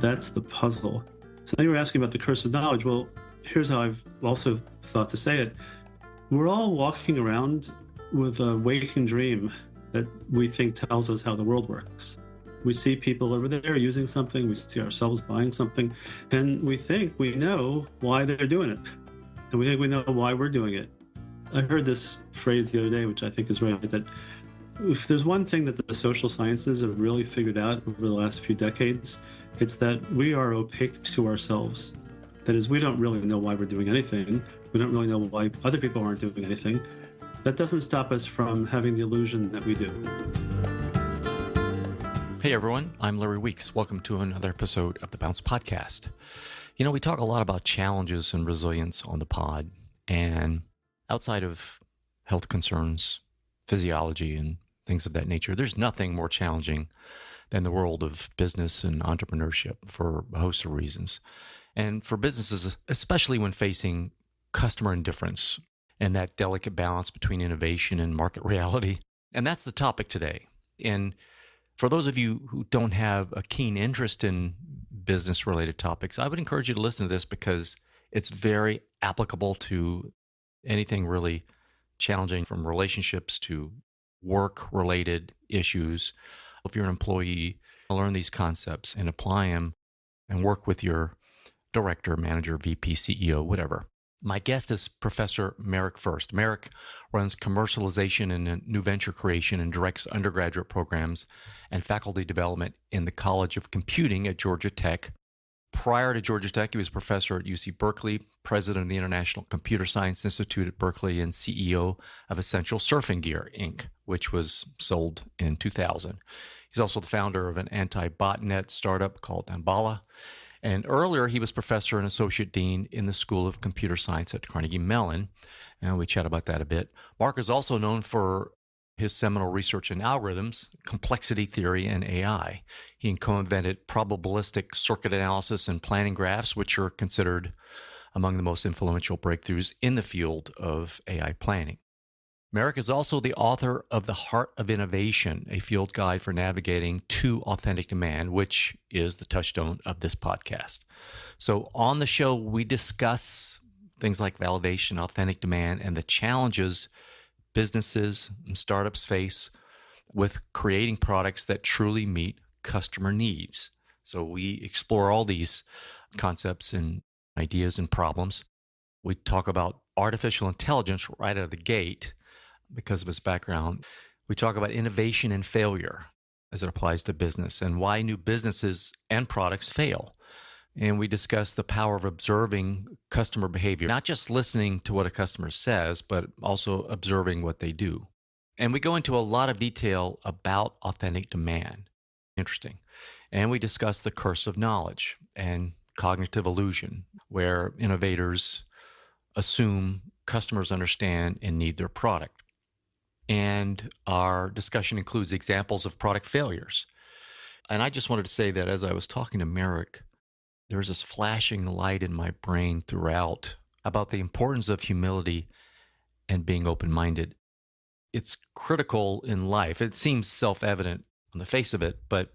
That's the puzzle. So then you were asking about the curse of knowledge. Well, here's how I've also thought to say it. We're all walking around with a waking dream that we think tells us how the world works. We see people over there using something, we see ourselves buying something, and we think we know why they're doing it. And we think we know why we're doing it. I heard this phrase the other day, which I think is right, that if there's one thing that the social sciences have really figured out over the last few decades, it's that we are opaque to ourselves. That is, we don't really know why we're doing anything. We don't really know why other people aren't doing anything. That doesn't stop us from having the illusion that we do. Hey everyone, I'm Larry Weeks. Welcome to another episode of the Bounce Podcast. You know, we talk a lot about challenges and resilience on the pod, and outside of health concerns, physiology, and things of that nature, there's nothing more challenging than the world of business and entrepreneurship for a host of reasons. And for businesses, especially when facing customer indifference and that delicate balance between innovation and market reality. And that's the topic today. And for those of you who don't have a keen interest in business-related topics, I would encourage you to listen to this because it's very applicable to anything really challenging, from relationships to work-related issues. If you're an employee, learn these concepts and apply them and work with your director, manager, VP, CEO, whatever. My guest is Professor Merrick Furst. Merrick runs commercialization and new venture creation and directs undergraduate programs and faculty development in the College of Computing at Georgia Tech. Prior to Georgia Tech, he was professor at UC Berkeley, president of the International Computer Science Institute at Berkeley, and CEO of Essential Surfing Gear, Inc., which was sold in 2000. He's also the founder of an anti-botnet startup called Damballa. And earlier, he was professor and associate dean in the School of Computer Science at Carnegie Mellon, and we chat about that a bit. Mark is also known for his seminal research in algorithms, complexity theory, and AI. He co-invented probabilistic circuit analysis and planning graphs, which are considered among the most influential breakthroughs in the field of AI planning. Merrick is also the author of The Heart of Innovation, a field guide for navigating to authentic demand, which is the touchstone of this podcast. So on the show, we discuss things like validation, authentic demand, and the challenges businesses and startups face with creating products that truly meet customer needs. So we explore all these concepts and ideas and problems. We talk about artificial intelligence right out of the gate because of his background. We talk about innovation and failure as it applies to business and why new businesses and products fail. And we discuss the power of observing customer behavior, not just listening to what a customer says, but also observing what they do. And we go into a lot of detail about authentic demand. Interesting. And we discuss the curse of knowledge and cognitive illusion, where innovators assume customers understand and need their product. And our discussion includes examples of product failures. And I just wanted to say that as I was talking to Merrick, there's this flashing light in my brain throughout about the importance of humility and being open-minded. It's critical in life. It seems self-evident on the face of it, but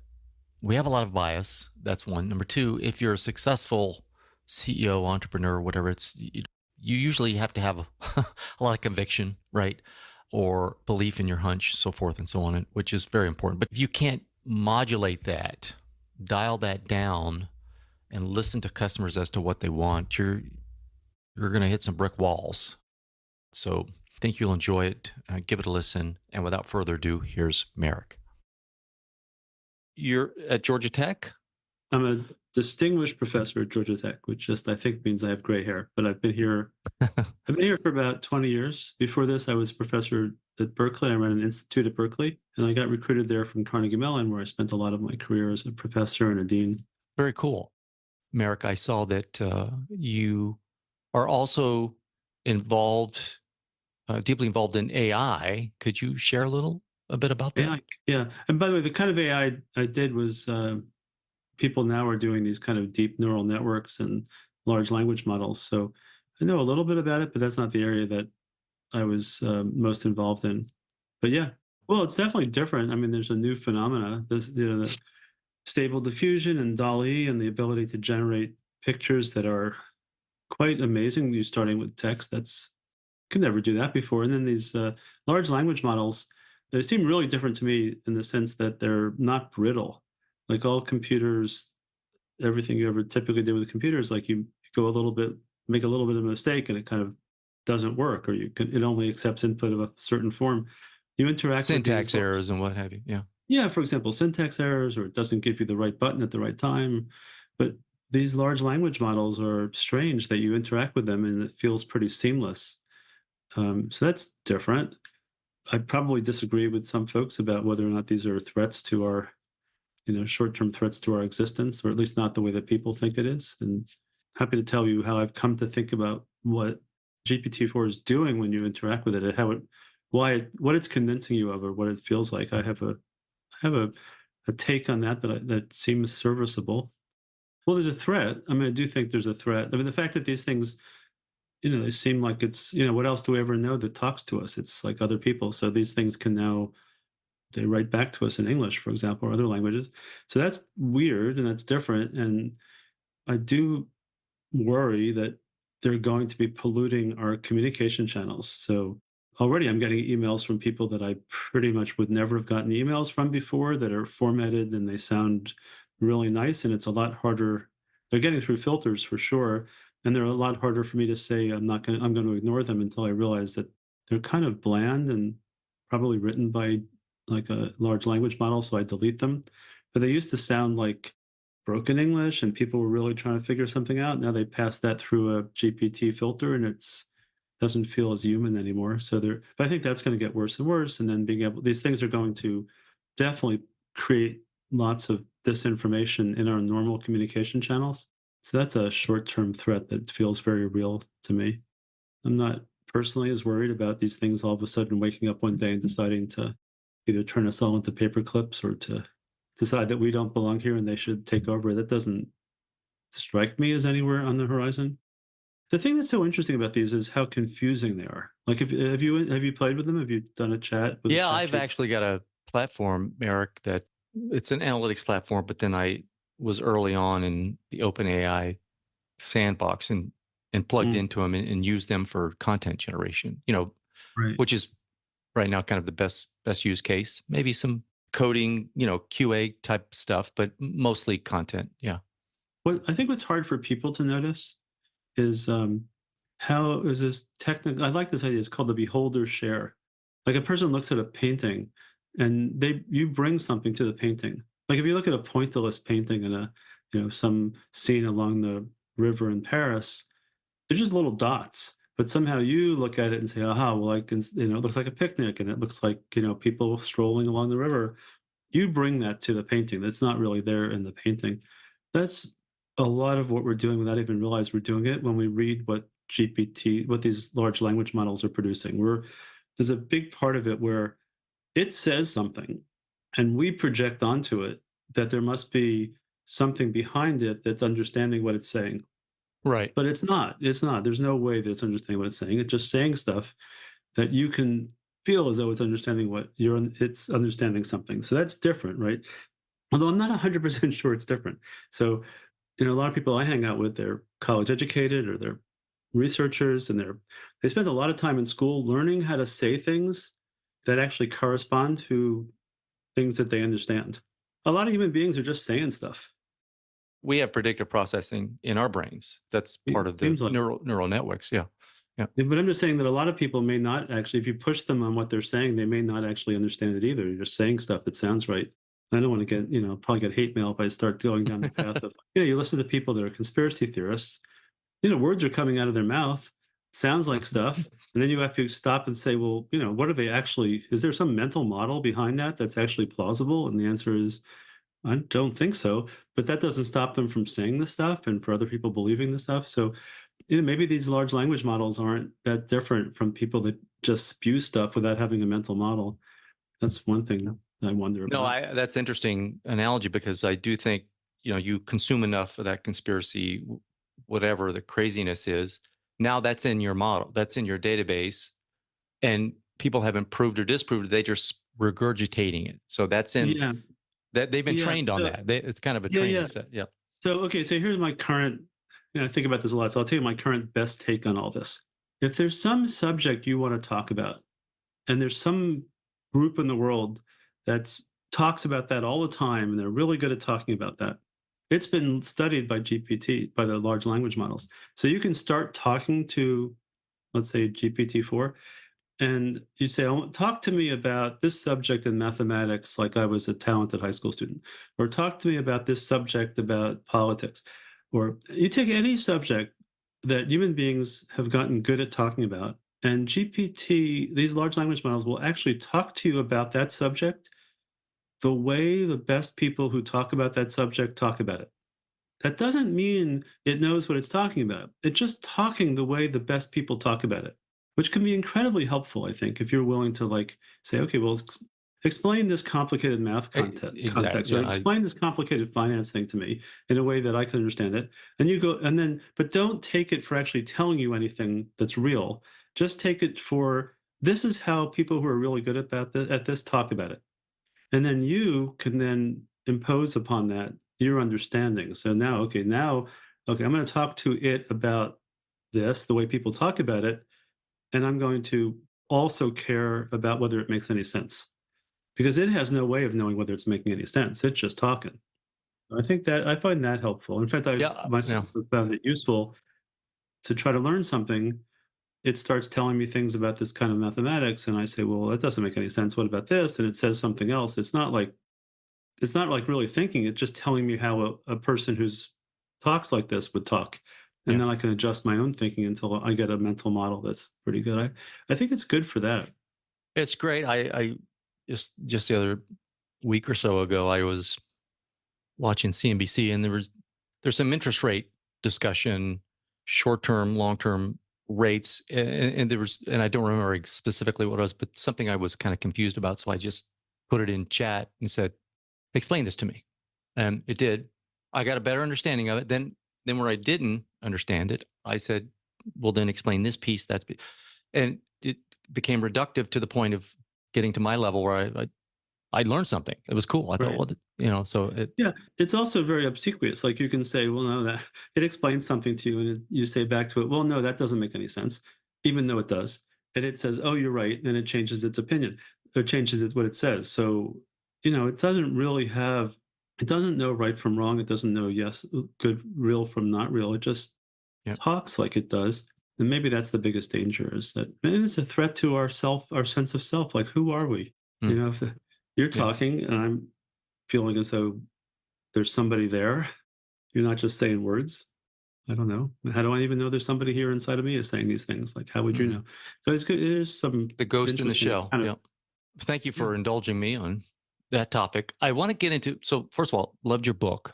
we have a lot of bias. That's one. Number two, if you're a successful CEO, entrepreneur, whatever, you usually have to have a lot of conviction, right? Or belief in your hunch, so forth and so on, which is very important. But if you can't modulate that, dial that down, and listen to customers as to what they want, you're going to hit some brick walls. So I think you'll enjoy it. Give it a listen. And without further ado, here's Merrick. You're at Georgia Tech? I'm a distinguished professor at Georgia Tech, which just I think means I have gray hair. But I've been here for about 20 years. Before this, I was professor at Berkeley. I ran an institute at Berkeley, and I got recruited there from Carnegie Mellon, where I spent a lot of my career as a professor and a dean. Very cool. Merrick, I saw that you are also involved, deeply involved in AI. Could you share a bit about that? AI, yeah. And by the way, the kind of AI I did was people now are doing these kind of deep neural networks and large language models. So I know a little bit about it, but that's not the area that I was most involved in. But yeah, well, it's definitely different. I mean, there's a new phenomena. Stable Diffusion and DALL-E and the ability to generate pictures that are quite amazing. You're starting with text. That's could never do that before. And then these large language models, they seem really different to me in the sense that they're not brittle. Like all computers, everything you ever typically do with a computer is like you go a little bit, make a little bit of a mistake, and it kind of doesn't work, or it only accepts input of a certain form. You interact with these, Syntax errors and what have you. Yeah. yeah, for example, syntax errors, or it doesn't give you the right button at the right time. But these large language models are strange that you interact with them and it feels pretty seamless. So that's different. I probably disagree with some folks about whether or not these are threats to our, short-term threats to our existence, or at least not the way that people think it is. And happy to tell you how I've come to think about what GPT-4 is doing when you interact with it, and what it's convincing you of, or what it feels like. I have a take on that seems serviceable. Well, there's a threat. I mean, I do think there's a threat. I mean, the fact that these things, they seem like it's, what else do we ever know that talks to us? It's like other people. So these things can now, they write back to us in English, for example, or other languages. So that's weird and that's different. And I do worry that they're going to be polluting our communication channels. So already I'm getting emails from people that I pretty much would never have gotten emails from before, that are formatted and they sound really nice. And it's a lot harder. They're getting through filters for sure. And they're a lot harder for me to say I'm going to ignore them until I realize that they're kind of bland and probably written by like a large language model. So I delete them. But they used to sound like broken English and people were really trying to figure something out. Now they pass that through a GPT filter and it's doesn't feel as human anymore. But I think that's going to get worse and worse. And then these things are going to definitely create lots of disinformation in our normal communication channels. So that's a short-term threat that feels very real to me. I'm not personally as worried about these things all of a sudden waking up one day and deciding to either turn us all into paper clips or to decide that we don't belong here and they should take over. That doesn't strike me as anywhere on the horizon. The thing that's so interesting about these is how confusing they are. Like, have you played with them? Have you done a chat with a Yeah, chat I've GPT? actually got a platform, Merrick, that it's an analytics platform, but then I was early on in the OpenAI sandbox and plugged Mm, into them and used them for content generation, right. which is right now kind of the best use case. Maybe some coding, QA type stuff, but mostly content. Yeah. What's hard for people to notice is how is this technical? I like this idea. It's called the beholder share. Like a person looks at a painting, and you bring something to the painting. Like if you look at a pointillist painting in some scene along the river in Paris, they're just little dots. But somehow you look at it and say, aha, well, it looks like a picnic and it looks like, people strolling along the river. You bring that to the painting. That's not really there in the painting. That's a lot of what we're doing without even realize we're doing it when we read what these large language models are producing. There's a big part of it where it says something and we project onto it that there must be something behind it that's understanding what it's saying. Right. But it's not. It's not. There's no way that it's understanding what it's saying. It's just saying stuff that you can feel as though it's understanding it's understanding something. So that's different, right? Although I'm not 100% sure it's different. So, a lot of people I hang out with, they're college educated or they're researchers, and they spend a lot of time in school learning how to say things that actually correspond to things that they understand. A lot of human beings are just saying stuff. We have predictive processing in our brains. That's It part of the seems like. neural networks. Yeah. Yeah. Yeah, but I'm just saying that a lot of people may not actually, if you push them on what they're saying, they may not actually understand it either. You're just saying stuff that sounds right. I don't want to get, probably get hate mail if I start going down the path of, you listen to people that are conspiracy theorists, words are coming out of their mouth, sounds like stuff. And then you have to stop and say, well, what are they actually, is there some mental model behind that that's actually plausible? And the answer is, I don't think so. But that doesn't stop them from saying the stuff and for other people believing the stuff. So, maybe these large language models aren't that different from people that just spew stuff without having a mental model. That's one thing I wonder No, about. that's interesting analogy because I do think, you consume enough of that conspiracy, whatever the craziness is. Now that's in your model, that's in your database, and people haven't proved or disproved it. They just regurgitating it. So that's in Yeah, That they've been Yeah. trained on that. It's kind of a Yeah, training yeah. set. Yeah. So, okay, so here's my current, I think about this a lot. So I'll tell you my current best take on all this. If there's some subject you want to talk about, and there's some group in the world that talks about that all the time, and they're really good at talking about that, it's been studied by GPT, by the large language models. So you can start talking to, let's say, GPT-4, and you say, "Oh, talk to me about this subject in mathematics, like I was a talented high school student, or talk to me about this subject about politics." Or you take any subject that human beings have gotten good at talking about, and GPT, these large language models, will actually talk to you about that subject the way the best people who talk about that subject talk about it. That doesn't mean it knows what it's talking about. It's just talking the way the best people talk about it, which can be incredibly helpful, I think, if you're willing to like say, okay, well, explain this complicated math Exactly. context, or Yeah. explain this complicated finance thing to me in a way that I can understand it. And you go, and then, but don't take it for actually telling you anything that's real. Just take it for this is how people who are really good at this talk about it. And then you can then impose upon that your understanding. So now, okay, I'm going to talk to it about this, the way people talk about it, and I'm going to also care about whether it makes any sense because it has no way of knowing whether it's making any sense. It's just talking. I think that I find that helpful. In fact, I Yeah. Yeah. myself have found it useful to try to learn something. It starts telling me things about this kind of mathematics, and I say, "Well, that doesn't make any sense. What about this?" And it says something else. It's not like really thinking, it's just telling me how a person who's talks like this would talk. And Yeah. then I can adjust my own thinking until I get a mental model that's pretty good. I think it's good for that. It's great. I just the other week or so ago, I was watching CNBC, and there's some interest rate discussion, short term, long term rates, and there was, and I don't remember specifically what it was, but something I was kind of confused about, so I just put it in chat and said, "Explain this to me," and it did. I got a better understanding of it. Then where I didn't understand it, I said, "Well, then explain this piece." And it became reductive to the point of getting to my level where I learned something. It was cool. I thought, Right. well, so it, Yeah. It's also very obsequious. Like you can say, well, no, that it explains something to you, and you say back to it, well, no, that doesn't make any sense, even though it does. And it says, oh, you're right. Then it changes its opinion or changes what it says. So, it doesn't really it doesn't know right from wrong. It doesn't know yes, good, real from not real. It just yeah, talks like it does. And maybe that's the biggest danger is that and it's a threat to our sense of self. Like, who are we? mm, If you're yeah, talking and I'm feeling as though there's somebody there, you're not just saying words. I don't know. How do I even know there's somebody here inside of me is saying these things? Like, how would you mm. know? So it's good. There's some The ghost in the interesting shell. kind of, Yeah. Thank you yeah, for indulging me on that topic. I want to get into, so first of all, loved your book.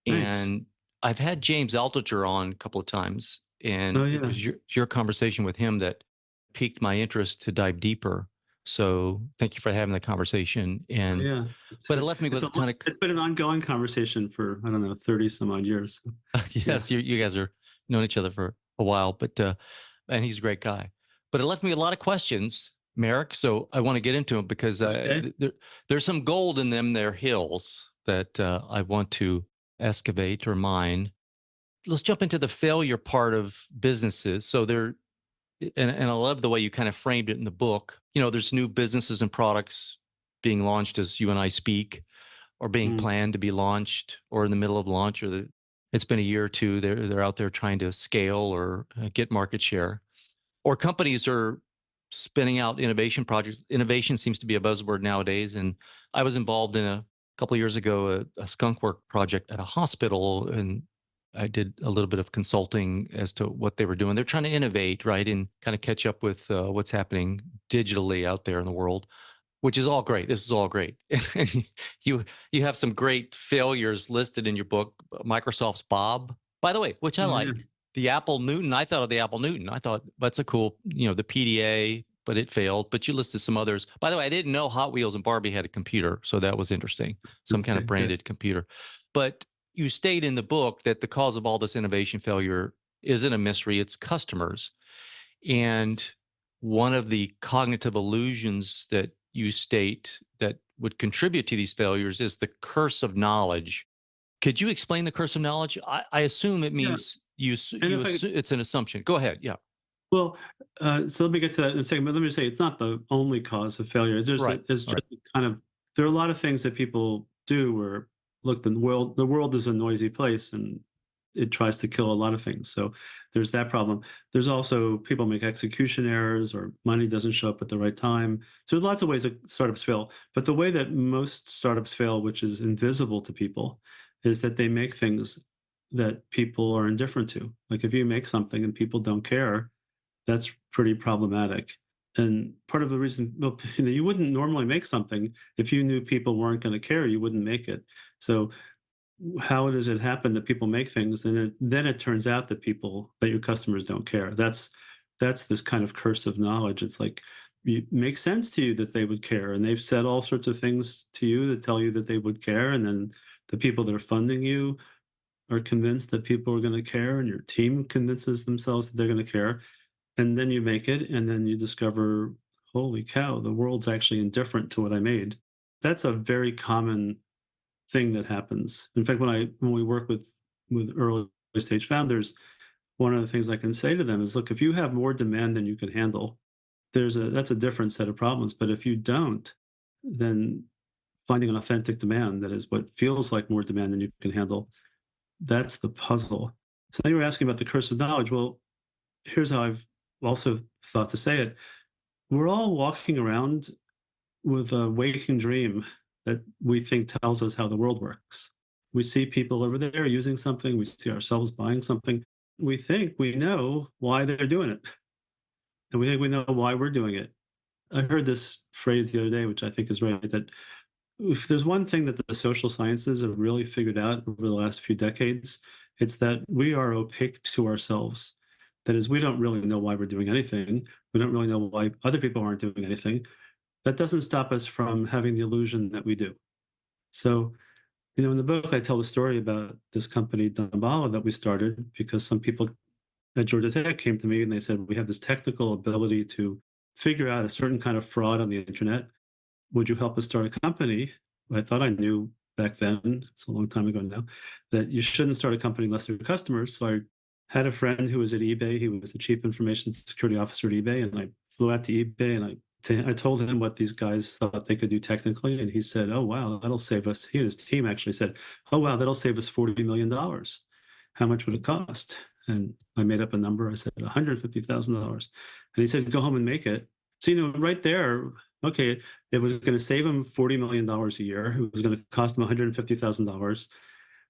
thanks. And I've had James Altucher on a couple of times, Oh, and it yeah. was your conversation with him that piqued my interest to dive deeper. So thank you for having the conversation. Oh, And yeah. but it left me with a ton of It's been an ongoing conversation for, I don't know, 30 some odd years. Yeah. yes, you guys are known each other for a while, but and he's a great guy. But it left me a lot of questions, Merrick. So I want to get into them because Okay. there's some gold in them. There hills that I want to excavate or mine. Let's jump into the failure part of businesses. So there, and I love the way you kind of framed it in the book. There's new businesses and products being launched as you and I speak, or being Mm, planned to be launched, or in the middle of launch, or it's been a year or two. They're out there trying to scale or get market share, or companies are spinning out innovation projects. Innovation seems to be a buzzword nowadays, and I was involved in a couple of years ago a skunk work project at a hospital, and I did a little bit of consulting as to what they were doing. They're trying to innovate, right, and kind of catch up with what's happening digitally out there in the world, which is all great. This is all great. you you have some great failures listed in your book. Microsoft's Bob, by the way, which I oh, yeah. like. The Apple Newton. I thought of the Apple Newton. I thought that's a cool, the PDA, but it failed. But you listed some others. By the way, I didn't know Hot Wheels and Barbie had a computer, so that was interesting. Some kind Okay, of good. branded computer. But you state in the book that the cause of all this innovation failure isn't a mystery. It's customers. And one of the cognitive illusions that you state that would contribute to these failures is the curse of knowledge. Could you explain the curse of knowledge? I assume it Yeah. means And if I it's an assumption. Go ahead. Yeah. Well, so let me get to that in a second, but let me say it's not the only cause of failure. Right. It's Right. just kind of there are a lot of things that people do where look, the world is a noisy place and it tries to kill a lot of things. So there's that problem. There's also people make execution errors or money doesn't show up at the right time. So there's lots of ways that startups fail. But the way that most startups fail, which is invisible to people, is that they make things that people are indifferent to. Like if you make something and people don't care, that's pretty problematic. And part of the reason, well, you wouldn't normally make something if you knew people weren't going to care, you wouldn't make it. So how does it happen that people make things and then it turns out that your customers don't care? That's this kind of curse of knowledge. It's like it makes sense to you that they would care, and they've said all sorts of things to you that tell you that they would care, and then the people that are funding you are convinced that people are going to care, and your team convinces themselves that they're going to care, and then you make it, and then you discover, holy cow, the world's actually indifferent to what I made. That's a very common thing that happens. In fact, when we work with early stage founders, one of the things I can say to them is, look, if you have more demand than you can handle, that's a different set of problems. But if you don't, then finding an authentic demand that is what feels like more demand than you can handle, that's the puzzle. So now you were asking about the curse of knowledge. Well, here's how I've also thought to say it. We're all walking around with a waking dream that we think tells us how the world works. We see people over there using something, we see ourselves buying something. We think we know why they're doing it, and we think we know why we're doing it. I heard this phrase the other day, which I think is right, that if there's one thing that the social sciences have really figured out over the last few decades, it's that we are opaque to ourselves. That is, we don't really know why we're doing anything. We don't really know why other people aren't doing anything. That doesn't stop us from having the illusion that we do. So, in the book, I tell the story about this company, Damballa, that we started because some people at Georgia Tech came to me and they said, we have this technical ability to figure out a certain kind of fraud on the internet. Would you help us start a company? I thought I knew back then, it's a long time ago now, that you shouldn't start a company unless there are customers. So I had a friend who was at eBay. He was the chief information security officer at eBay. And I flew out to eBay and I told him what these guys thought they could do technically. And he said, oh, wow, that'll save us. He and his team actually said, oh, wow, that'll save us $40 million. How much would it cost? And I made up a number. I said $150,000. And he said, go home and make it. So, right there, okay, it was going to save him $40 million a year. It was going to cost him $150,000.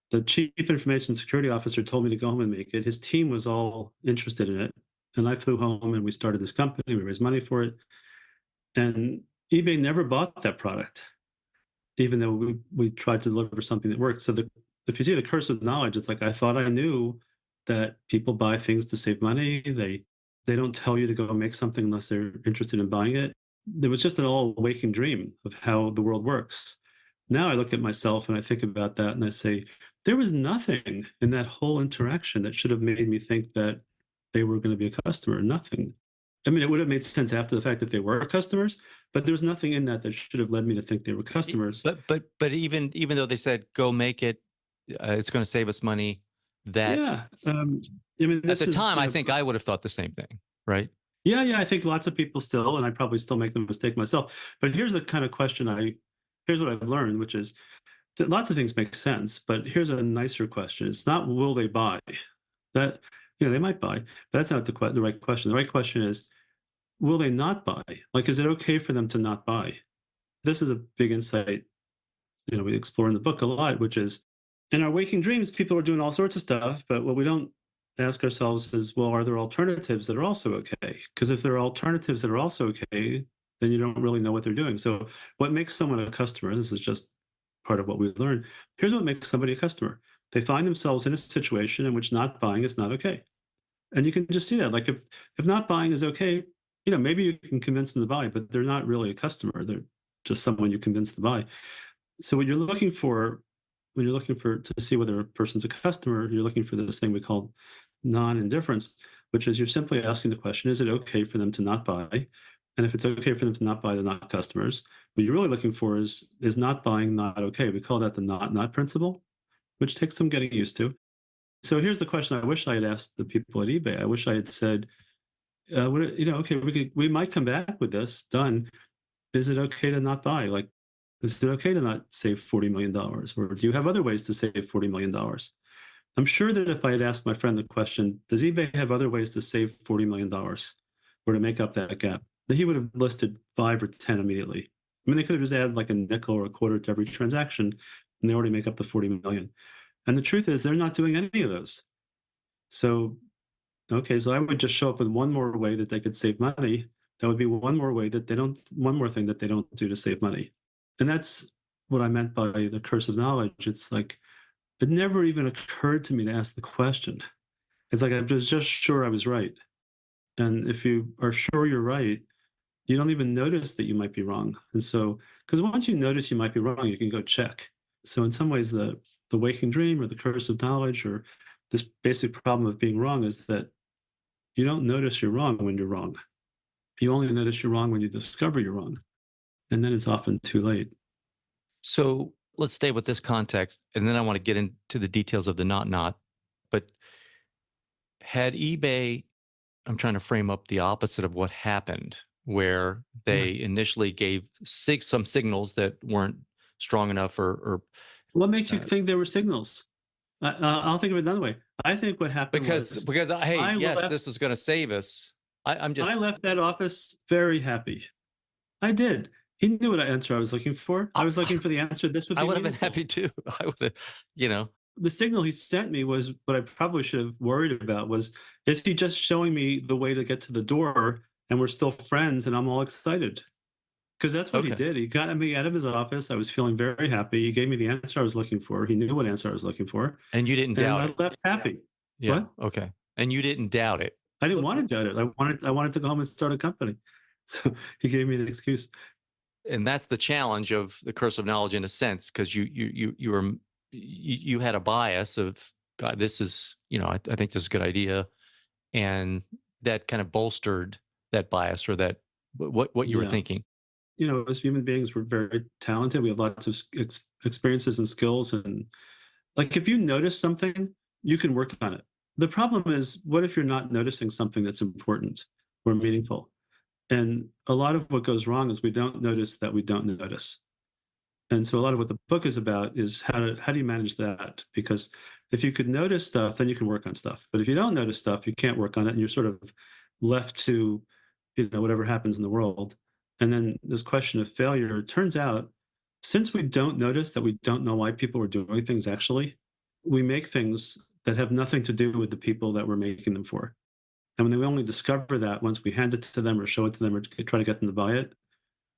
The chief information security officer told me to go home and make it. His team was all interested in it. And I flew home and we started this company. We raised money for it. And eBay never bought that product, even though we tried to deliver something that worked. So if you see the curse of knowledge, it's like I thought I knew that people buy things to save money. They don't tell you to go make something unless they're interested in buying it. There was just an all waking dream of how the world works. Now I look at myself and I think about that and I say, there was nothing in that whole interaction that should have made me think that they were going to be a customer. Nothing. I mean, it would have made sense after the fact if they were customers, but there was nothing in that should have led me to think they were customers. But even though they said go make it, it's going to save us money. Yeah. I mean, At the time, I think I would have thought the same thing, right? Yeah. I think lots of people still, and I probably still make the mistake myself. But here's the kind of question here's what I've learned, which is that lots of things make sense, but here's a nicer question. It's not will they buy? That, they might buy, but that's not the right question. The right question is, will they not buy? Like, is it okay for them to not buy? This is a big insight, we explore in the book a lot, which is in our waking dreams, people are doing all sorts of stuff, but what we don't ask ourselves is, well, are there alternatives that are also okay? Because if there are alternatives that are also okay, then you don't really know what they're doing. So what makes someone a customer, this is just part of what we've learned. Here's what makes somebody a customer. They find themselves in a situation in which not buying is not okay. And you can just see that. Like if not buying is okay, maybe you can convince them to buy, but they're not really a customer. They're just someone you convince to buy. So what you're looking for when you're looking to see whether a person's a customer, you're looking for this thing we call non-indifference, which is you're simply asking the question, is it okay for them to not buy? And if it's okay for them to not buy, they're not customers. What you're really looking for is not buying, not okay. We call that the not principle, which takes some getting used to. So here's the question I wish I had asked the people at eBay. I wish I had said, okay, we might come back with this done. Is it okay to not buy? Like, is it okay to not save $40 million? Or do you have other ways to save $40 million? I'm sure that if I had asked my friend the question, does eBay have other ways to save $40 million or to make up that gap? Then he would have listed 5 or 10 immediately. I mean, they could have just added like a nickel or a quarter to every transaction, and they already make up the 40 million. And the truth is, they're not doing any of those. So, okay, so I would just show up with one more way that they could save money. That would be one more way that one more thing that they don't do to save money. And that's what I meant by the curse of knowledge. It's like, it never even occurred to me to ask the question. It's like I was just sure I was right. And if you are sure you're right, you don't even notice that you might be wrong. And so, because once you notice you might be wrong, you can go check. So in some ways, the waking dream or the curse of knowledge or this basic problem of being wrong is that you don't notice you're wrong when you're wrong. You only notice you're wrong when you discover you're wrong. And then it's often too late. So let's stay with this context, and then I want to get into the details of the not. But had eBay, I'm trying to frame up the opposite of what happened, where Yeah. they initially gave some signals that weren't strong enough, or What makes you think there were signals? I'll think of it another way. I think what happened because was hey, I yes, left this was going to save us. I'm I just left that office very happy. I did. He knew what answer I was looking for. I I, was looking for the answer. This would I be would have been meaningful. happy too. I would have, you know. The signal he sent me was what I probably should have worried about was, is he just showing me the way to get to the door and we're still friends and I'm all excited? Because that's what he Okay, did. He got me out of his office. I was feeling very happy. He gave me the answer I was looking for. He knew what answer I was looking for. and you didn't And doubt I it. left happy. Yeah. What? Okay, and you didn't doubt it. I didn't want to doubt it. I wanted to go home and start a company. So he gave me an excuse. And that's the challenge of the curse of knowledge in a sense, because you were you had a bias of, God, this is, I think this is a good idea, and that kind of bolstered that bias, or that what you were Yeah. thinking. As human beings, we're very talented. We have lots of experiences and skills. And like, if you notice something, you can work on it. The problem is, what if you're not noticing something that's important or meaningful? And a lot of what goes wrong is we don't notice that we don't notice. And so a lot of what the book is about is how do you manage that? Because if you could notice stuff, then you can work on stuff. But if you don't notice stuff, you can't work on it, and you're sort of left to, whatever happens in the world. And then this question of failure, it turns out, since we don't notice that we don't know why people are doing things actually, we make things that have nothing to do with the people that we're making them for. And when we only discover that once we hand it to them or show it to them or try to get them to buy it,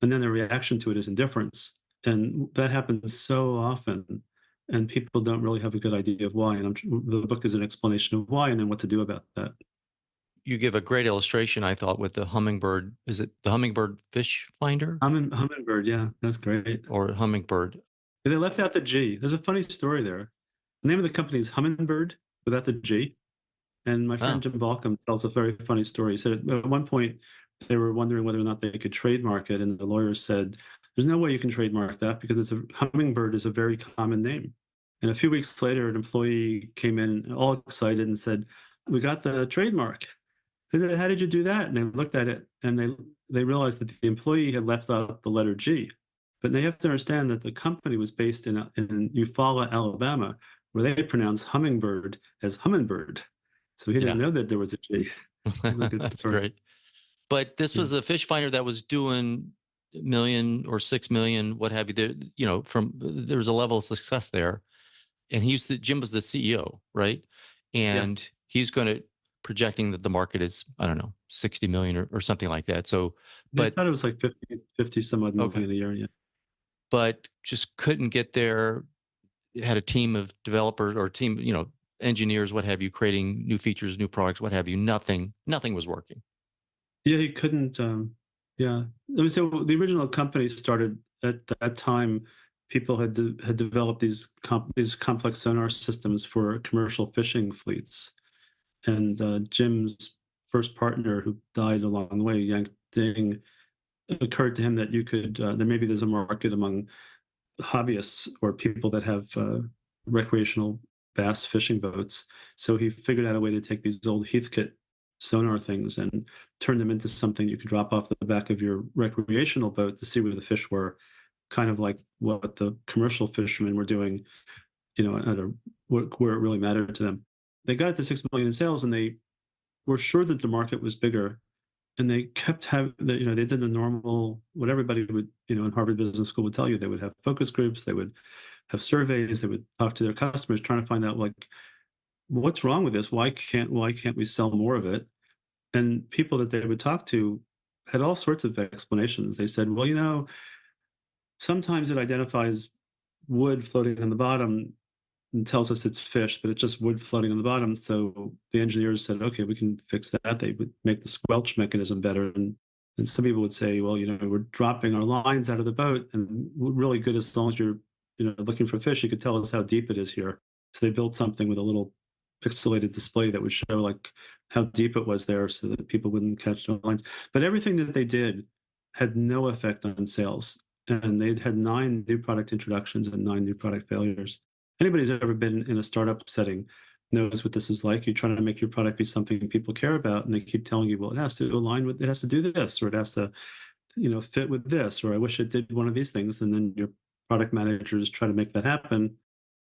and then their reaction to it is indifference. And that happens so often, and people don't really have a good idea of why. And the book is an explanation of why and then what to do about that. You give a great illustration, I thought, with the hummingbird. Is it the hummingbird fish finder Hummingbird, yeah, that's great. or hummingbird? They left out the G. There's a funny story there. The name of the company is Hummingbird without the G. And my friend Oh, Jim Balcom tells a very funny story. He said at one point they were wondering whether or not they could trademark it, and the lawyers said, "There's no way you can trademark that because Hummingbird is a very common name." And a few weeks later, an employee came in all excited and said, "We got the trademark." They said, "How did you do that?" And they looked at it and they realized that the employee had left out the letter G. But they have to understand that the company was based in Eufaula, Alabama, where they pronounce hummingbird as hummingbird. So he didn't yeah. know that there was a G. It's a good That's story. great. But this Yeah. was a fish finder that was doing million or 6 million, what have you. There, there was a level of success there, and Jim was the CEO, right? Yeah. And he's going to projecting that the market is, I don't know, 60 million or something like that. So, I but thought it was like 50 some odd okay, million a year. Yeah. but just couldn't get there. Had a team of developers or team, engineers, what have you, creating new features, new products, what have you. Nothing was working. Yeah, he couldn't. Yeah. Let me say, well, the original company started at that time. People had developed these complex sonar systems for commercial fishing fleets. And Jim's first partner, who died along the way, Yang Ding, occurred to him that you could that maybe there's a market among hobbyists or people that have recreational bass fishing boats. So he figured out a way to take these old Heathkit sonar things and turn them into something you could drop off the back of your recreational boat to see where the fish were, kind of like what the commercial fishermen were doing, at where it really mattered to them. They got it to 6 million in sales, and they were sure that the market was bigger, and they kept having, they did the normal, what everybody would, in Harvard Business School would tell you. They would have focus groups, they would have surveys, they would talk to their customers, trying to find out, like, what's wrong with this? Why can't we sell more of it? And people that they would talk to had all sorts of explanations. They said, well, sometimes it identifies wood floating on the bottom and tells us it's fish, but it's just wood floating on the bottom. So the engineers said, okay, we can fix that. They would make the squelch mechanism better. And some people would say, well, we're dropping our lines out of the boat, and we're really good as long as you're, looking for fish, you could tell us how deep it is here. So they built something with a little pixelated display that would show like how deep it was there so that people wouldn't catch the lines. But everything that they did had no effect on sales. And they'd had 9 new product introductions and 9 new product failures. Anybody who's ever been in a startup setting knows what this is like. You're trying to make your product be something people care about, and they keep telling you, well, it has to align with, it has to do this, or it has to, fit with this, or I wish it did one of these things. And then your product managers try to make that happen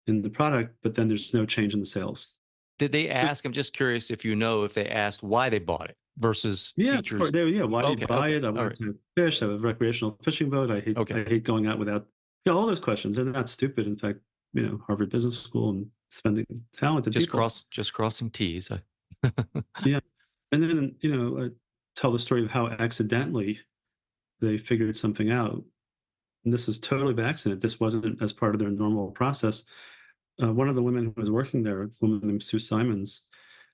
in the product, but then there's no change in the sales. Did they ask? I'm just curious if they asked why they bought it versus features. Why do you buy it? I want to fish. I have a recreational fishing boat. I hate going out without, all those questions. They're not stupid. In fact, Harvard Business School and spending talented people. Just crossing T's. Yeah. And then, tell the story of how accidentally they figured something out. And this was totally by accident. This wasn't as part of their normal process. One of the women who was working there, a woman named Sue Simons,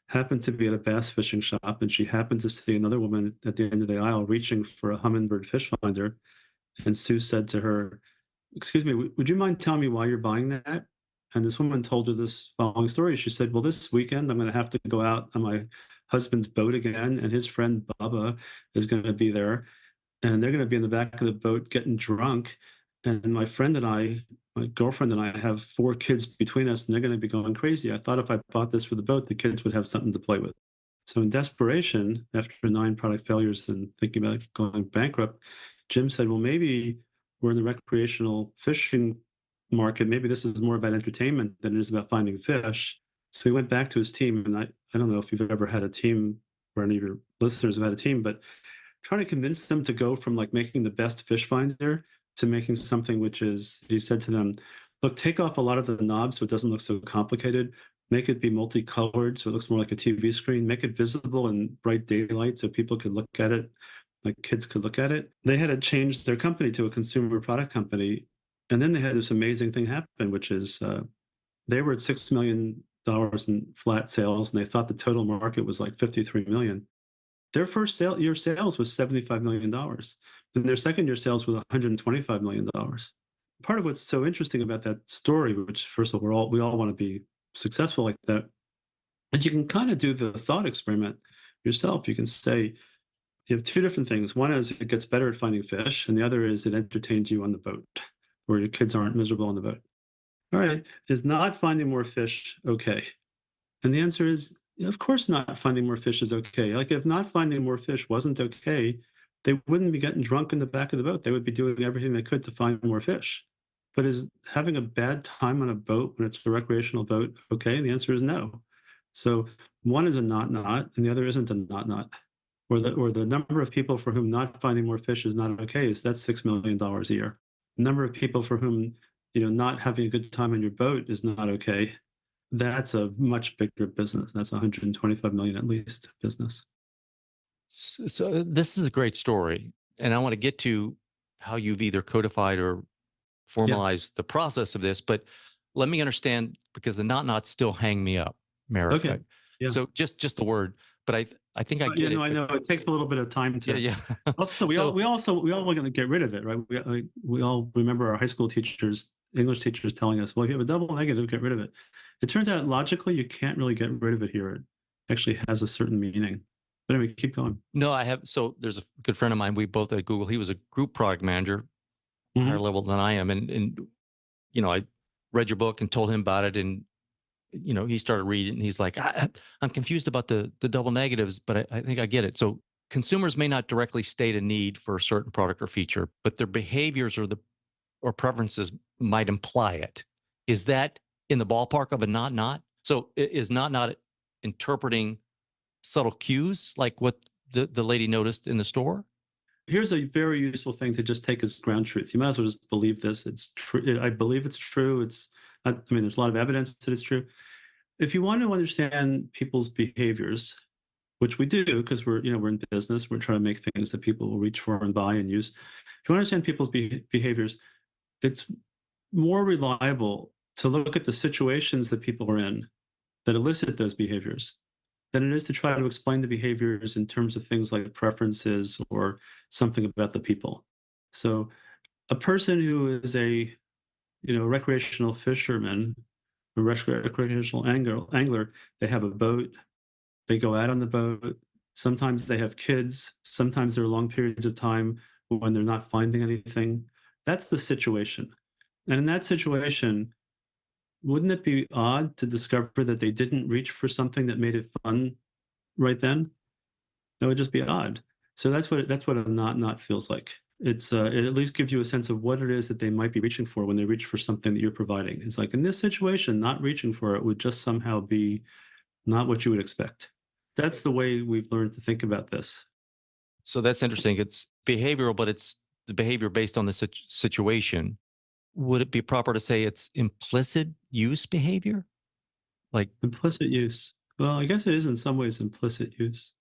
happened to be at a bass fishing shop, and she happened to see another woman at the end of the aisle reaching for a hummingbird fish finder. And Sue said to her, excuse me, would you mind telling me why you're buying that? And this woman told her this following story. She said, well, this weekend I'm going to have to go out on my husband's boat again, and his friend Bubba is going to be there, and they're going to be in the back of the boat getting drunk. And my girlfriend and I have 4 kids between us, and they're going to be going crazy. I thought if I bought this for the boat, the kids would have something to play with. So in desperation, after 9 product failures and thinking about going bankrupt, Jim said, well, maybe we're in the recreational fishing market. Maybe this is more about entertainment than it is about finding fish. So he went back to his team, and I don't know if you've ever had a team, or any of your listeners have had a team, but trying to convince them to go from like making the best fish finder to making something which is, he said to them, look, take off a lot of the knobs so it doesn't look so complicated. Make it be multicolored so it looks more like a TV screen. Make it visible in bright daylight so people could look at it, like kids could look at it. They had to change their company to a consumer product company. And then they had this amazing thing happen, which is they were at $6 million in flat sales, and they thought the total market was like 53 million. Their first year sales was $75 million. And their second year sales was $125 million. Part of what's so interesting about that story, which first of all, we all want to be successful like that, and you can kind of do the thought experiment yourself. You can say, you have 2 different things. One is it gets better at finding fish, and the other is it entertains you on the boat, or your kids aren't miserable on the boat. All right, is not finding more fish okay? And the answer is, of course not finding more fish is okay. Like, if not finding more fish wasn't okay, they wouldn't be getting drunk in the back of the boat. They would be doing everything they could to find more fish. But is having a bad time on a boat when it's a recreational boat okay? And the answer is no. So one is a not, and the other isn't a not. Or the number of people for whom not finding more fish is not okay, so that's $6 million a year. The number of people for whom, not having a good time on your boat is not okay, that's a much bigger business. That's 125 million at least business. So this is a great story, and I want to get to how you've either codified or formalized the process of this, but let me understand, because the not still hang me up, Merrick. Okay. Yeah. So just the word, but I think I get it. I know it takes a little bit of time to. Yeah. Also, we all want to get rid of it, right? We all remember our high school teachers, English teachers, telling us, well, if you have a double negative, get rid of it. It turns out logically you can't really get rid of it here. It actually has a certain meaning. But anyway, keep going. No, I have. So there's a good friend of mine. We both at Google. He was a group product manager, higher Mm-hmm. level than I am. And I read your book and told him about it. And, he started reading and he's like, I'm confused about the double negatives, but I think I get it. So consumers may not directly state a need for a certain product or feature, but their behaviors or preferences might imply it. Is that in the ballpark of a not? So is not interpreting subtle cues like what the lady noticed in the store? Here's a very useful thing to just take as ground truth. You might as well just believe this. It's true. I believe it's true. It's not, I mean, there's a lot of evidence that it's true. If you want to understand people's behaviors, which we do because we're in business, we're trying to make things that people will reach for and buy and use. If you want to understand people's behaviors, it's more reliable to look at the situations that people are in that elicit those behaviors than it is to try to explain the behaviors in terms of things like preferences or something about the people. So a person who is a recreational fisherman, a recreational angler, they have a boat, they go out on the boat. Sometimes they have kids. Sometimes there are long periods of time when they're not finding anything. That's the situation. And in that situation, wouldn't it be odd to discover that they didn't reach for something that made it fun right then? That would just be odd. So that's what a not feels like. It at least gives you a sense of what it is that they might be reaching for when they reach for something that you're providing. It's like in this situation, not reaching for it would just somehow be not what you would expect. That's the way we've learned to think about this. So that's interesting. It's behavioral, but it's the behavior based on the situation. Would it be proper to say it's implicit use behavior? Like, Implicit use. Well, I guess it is in some ways implicit use.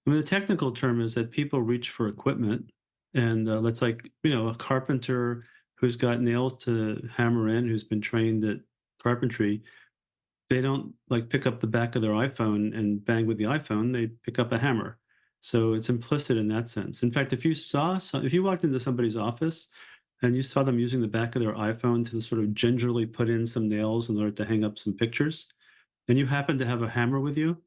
I mean, the technical term is that people reach for equipment, and that's like a carpenter who's got nails to hammer in, who's been trained at carpentry. They don't like pick up the back of their iPhone and bang with the iPhone. They pick up a hammer. So it's implicit in that sense. In fact, if you walked into somebody's office and you saw them using the back of their iPhone to sort of gingerly put in some nails in order to hang up some pictures, and you happen to have a hammer with you,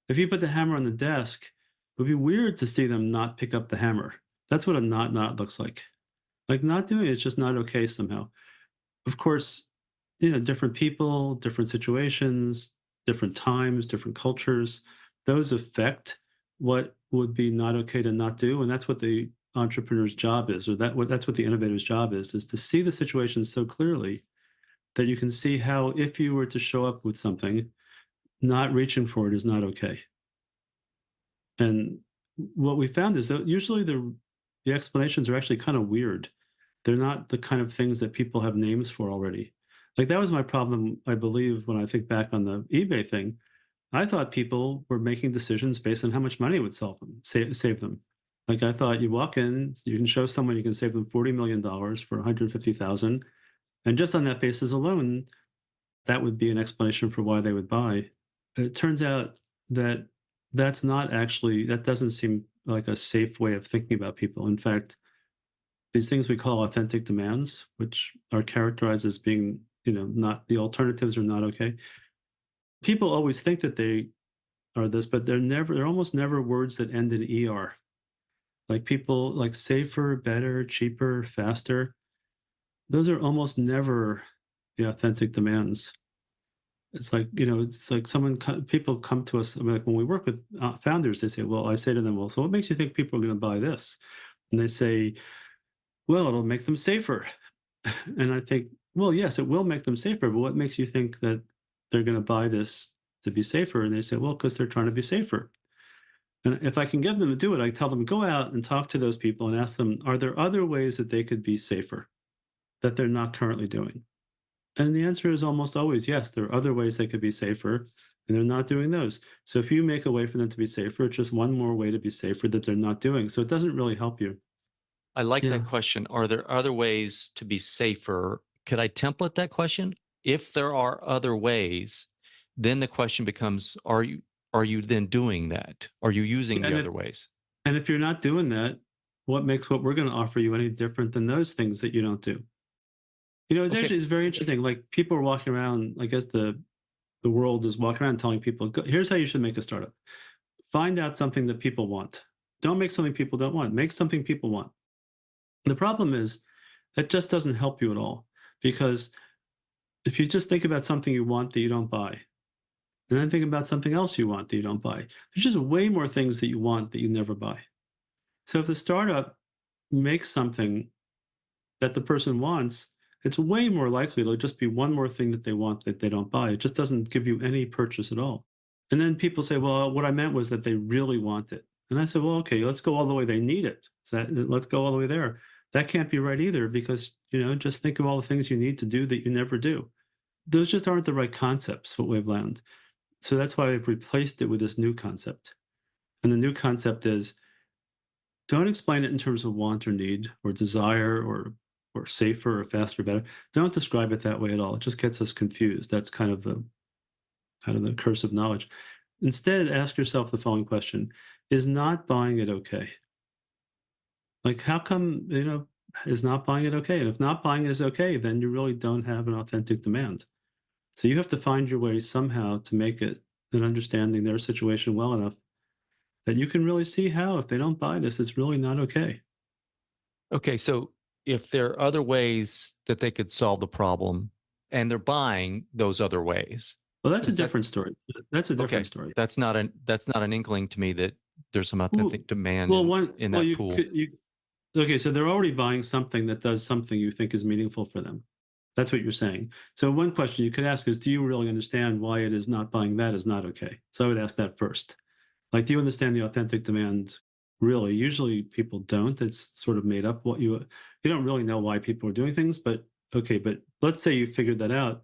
if you put the hammer on the desk, it would be weird to see them not pick up the hammer. That's what a not looks like. Like not doing it's just not okay somehow. Of course, different people, different situations, different times, different cultures, those affect what would be not okay to not do. And that's what the entrepreneur's job is, or that's what the innovator's job is to see the situation so clearly that you can see how if you were to show up with something, not reaching for it is not okay. And what we found is that usually the explanations are actually kind of weird. They're not the kind of things that people have names for already. Like that was my problem, I believe, when I think back on the eBay thing. I thought people were making decisions based on how much money it would save them. Like I thought you walk in, you can show someone you can save them $40 million for 150,000. And just on that basis alone, that would be an explanation for why they would buy. It turns out that that doesn't seem like a safe way of thinking about people. In fact, these things we call authentic demands, which are characterized as being, not the alternatives are not okay. People always think that they are this, but they're almost never words that end in ER. Like people like safer, better, cheaper, faster. Those are almost never the authentic demands. It's like people come to us, like when we work with founders, they say, well, I say to them, well, so what makes you think people are going to buy this? And they say, well, it'll make them safer. And I think, well, yes, it will make them safer, but what makes you think that they're going to buy this to be safer? And they say, well, because they're trying to be safer. And if I can get them to do it, I tell them, go out and talk to those people and ask them, are there other ways that they could be safer that they're not currently doing? And the answer is almost always yes, there are other ways they could be safer, and they're not doing those. So if you make a way for them to be safer, it's just one more way to be safer that they're not doing. So it doesn't really help you. I like Yeah. that question. Are there other ways to be safer? Could I template that question? If there are other ways, then the question becomes, are you then doing that? Are you using the And other ways? if you're not doing that, what makes what we're going to offer you any different than those things that you don't do? Okay. It's very interesting. Like people are walking around, I guess the world is walking around telling people, here's how you should make a startup. find out something that people want. Don't make something people don't want. Make something people want. The problem is that just doesn't help you at all, because if you just think about something you want that you don't buy, and then think about something else you want that you don't buy, there's just way more things that you want that you never buy. So if the startup makes something that the person wants, it's way more likely it'll just be one more thing that they want that they don't buy. It just doesn't give you any purchase at all. And then people say, well, what I meant was that they really want it. And I said, well, okay, let's go all the way. They need it. So let's go all the way there. That can't be right either, because, just think of all the things you need to do that you never do. Those just aren't the right concepts, what we've learned. So that's why I've replaced it with this new concept. And the new concept is, don't explain it in terms of want or need or desire or safer or faster or better. Don't describe it that way at all. It just gets us confused. That's kind of the curse of knowledge. Instead, ask yourself the following question: is not buying it okay? Like, how come, is not buying it okay? And if not buying is okay, then you really don't have an authentic demand. So you have to find your way somehow to make it an understanding their situation well enough that you can really see how, if they don't buy this, it's really not okay. Okay, so if there are other ways that they could solve the problem and they're buying those other ways. Well, that's a different story. That's a different story. That's not an inkling to me that there's some authentic demand in that pool. Okay, so they're already buying something that does something you think is meaningful for them. That's what you're saying. So one question you could ask is, do you really understand why it is not buying that is not okay? So I would ask that first. Like, do you understand the authentic demand? Really? Usually people don't. It's sort of made up. You don't really know why people are doing things, but okay, but let's say you figured that out.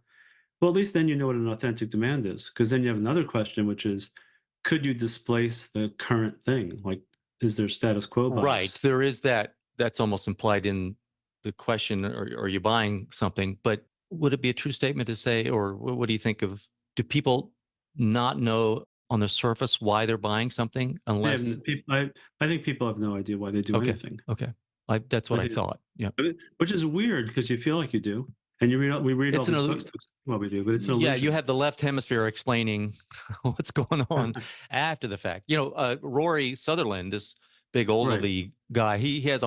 Well, at least then you know what an authentic demand is, because then you have another question, which is, could you displace the current thing? Like, is there status quo bias? Right. There is that. That's almost implied in the question, are you buying something? But would it be a true statement to say, or what do you think of, do people not know on the surface why they're buying something unless... I think people have no idea why they do anything. Okay. That's what I thought. Yeah. Which is weird, because you feel like you do. And we read all these books to explain what we do, but it's an illusion. Yeah, you have the left hemisphere explaining what's going on after the fact. Rory Sutherland, this big oldie guy, he has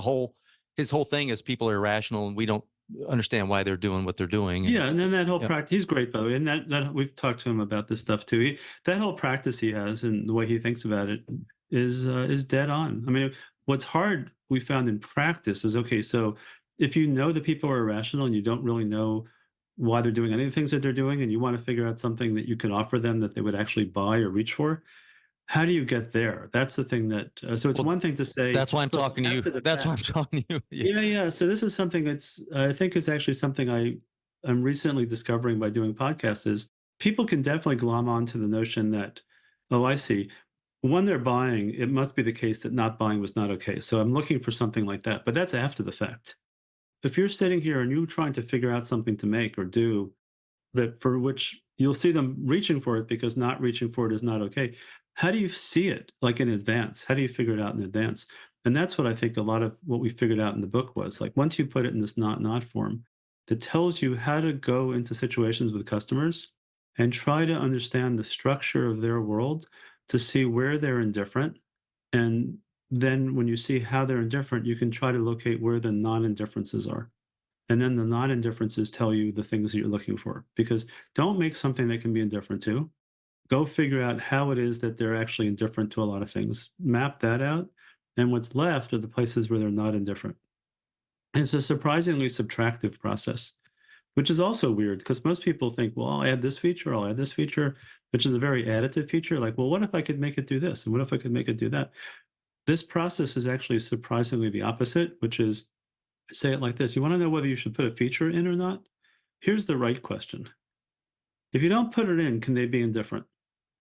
his whole thing is people are irrational and we don't understand why they're doing what they're doing. And then that whole practice, he's great, by the way. And that we've talked to him about this stuff too. That whole practice he has and the way he thinks about it is dead on. I mean, what's hard we found in practice is, okay, so if you know that people are irrational and you don't really know why they're doing any of the things that they're doing, and you want to figure out something that you can offer them that they would actually buy or reach for, how do you get there? That's the thing that, so it's one thing to say. That's why I'm talking to you. That's why I'm talking to you. Yeah. So this is something I think is actually something I'm recently discovering by doing podcasts, is people can definitely glom onto the notion that, oh, I see. When they're buying, it must be the case that not buying was not okay. So I'm looking for something like that, but that's after the fact. If you're sitting here and you're trying to figure out something to make or do that for which you'll see them reaching for it, because not reaching for it is not okay. How do you see it, like, in advance? How do you figure it out in advance? And that's what I think a lot of what we figured out in the book was, like, once you put it in this not form that tells you how to go into situations with customers and try to understand the structure of their world to see where they're indifferent. And then when you see how they're indifferent, you can try to locate where the non-indifferences are. And then the non-indifferences tell you the things that you're looking for. Because don't make something they can be indifferent to. Go figure out how it is that they're actually indifferent to a lot of things. Map that out. And what's left are the places where they're not indifferent. And it's a surprisingly subtractive process, which is also weird, because most people think, well, I'll add this feature, which is a very additive feature. Like, well, what if I could make it do this? And what if I could make it do that? This process is actually surprisingly the opposite, which is, say it like this: you want to know whether you should put a feature in or not? Here's the right question. If you don't put it in, can they be indifferent?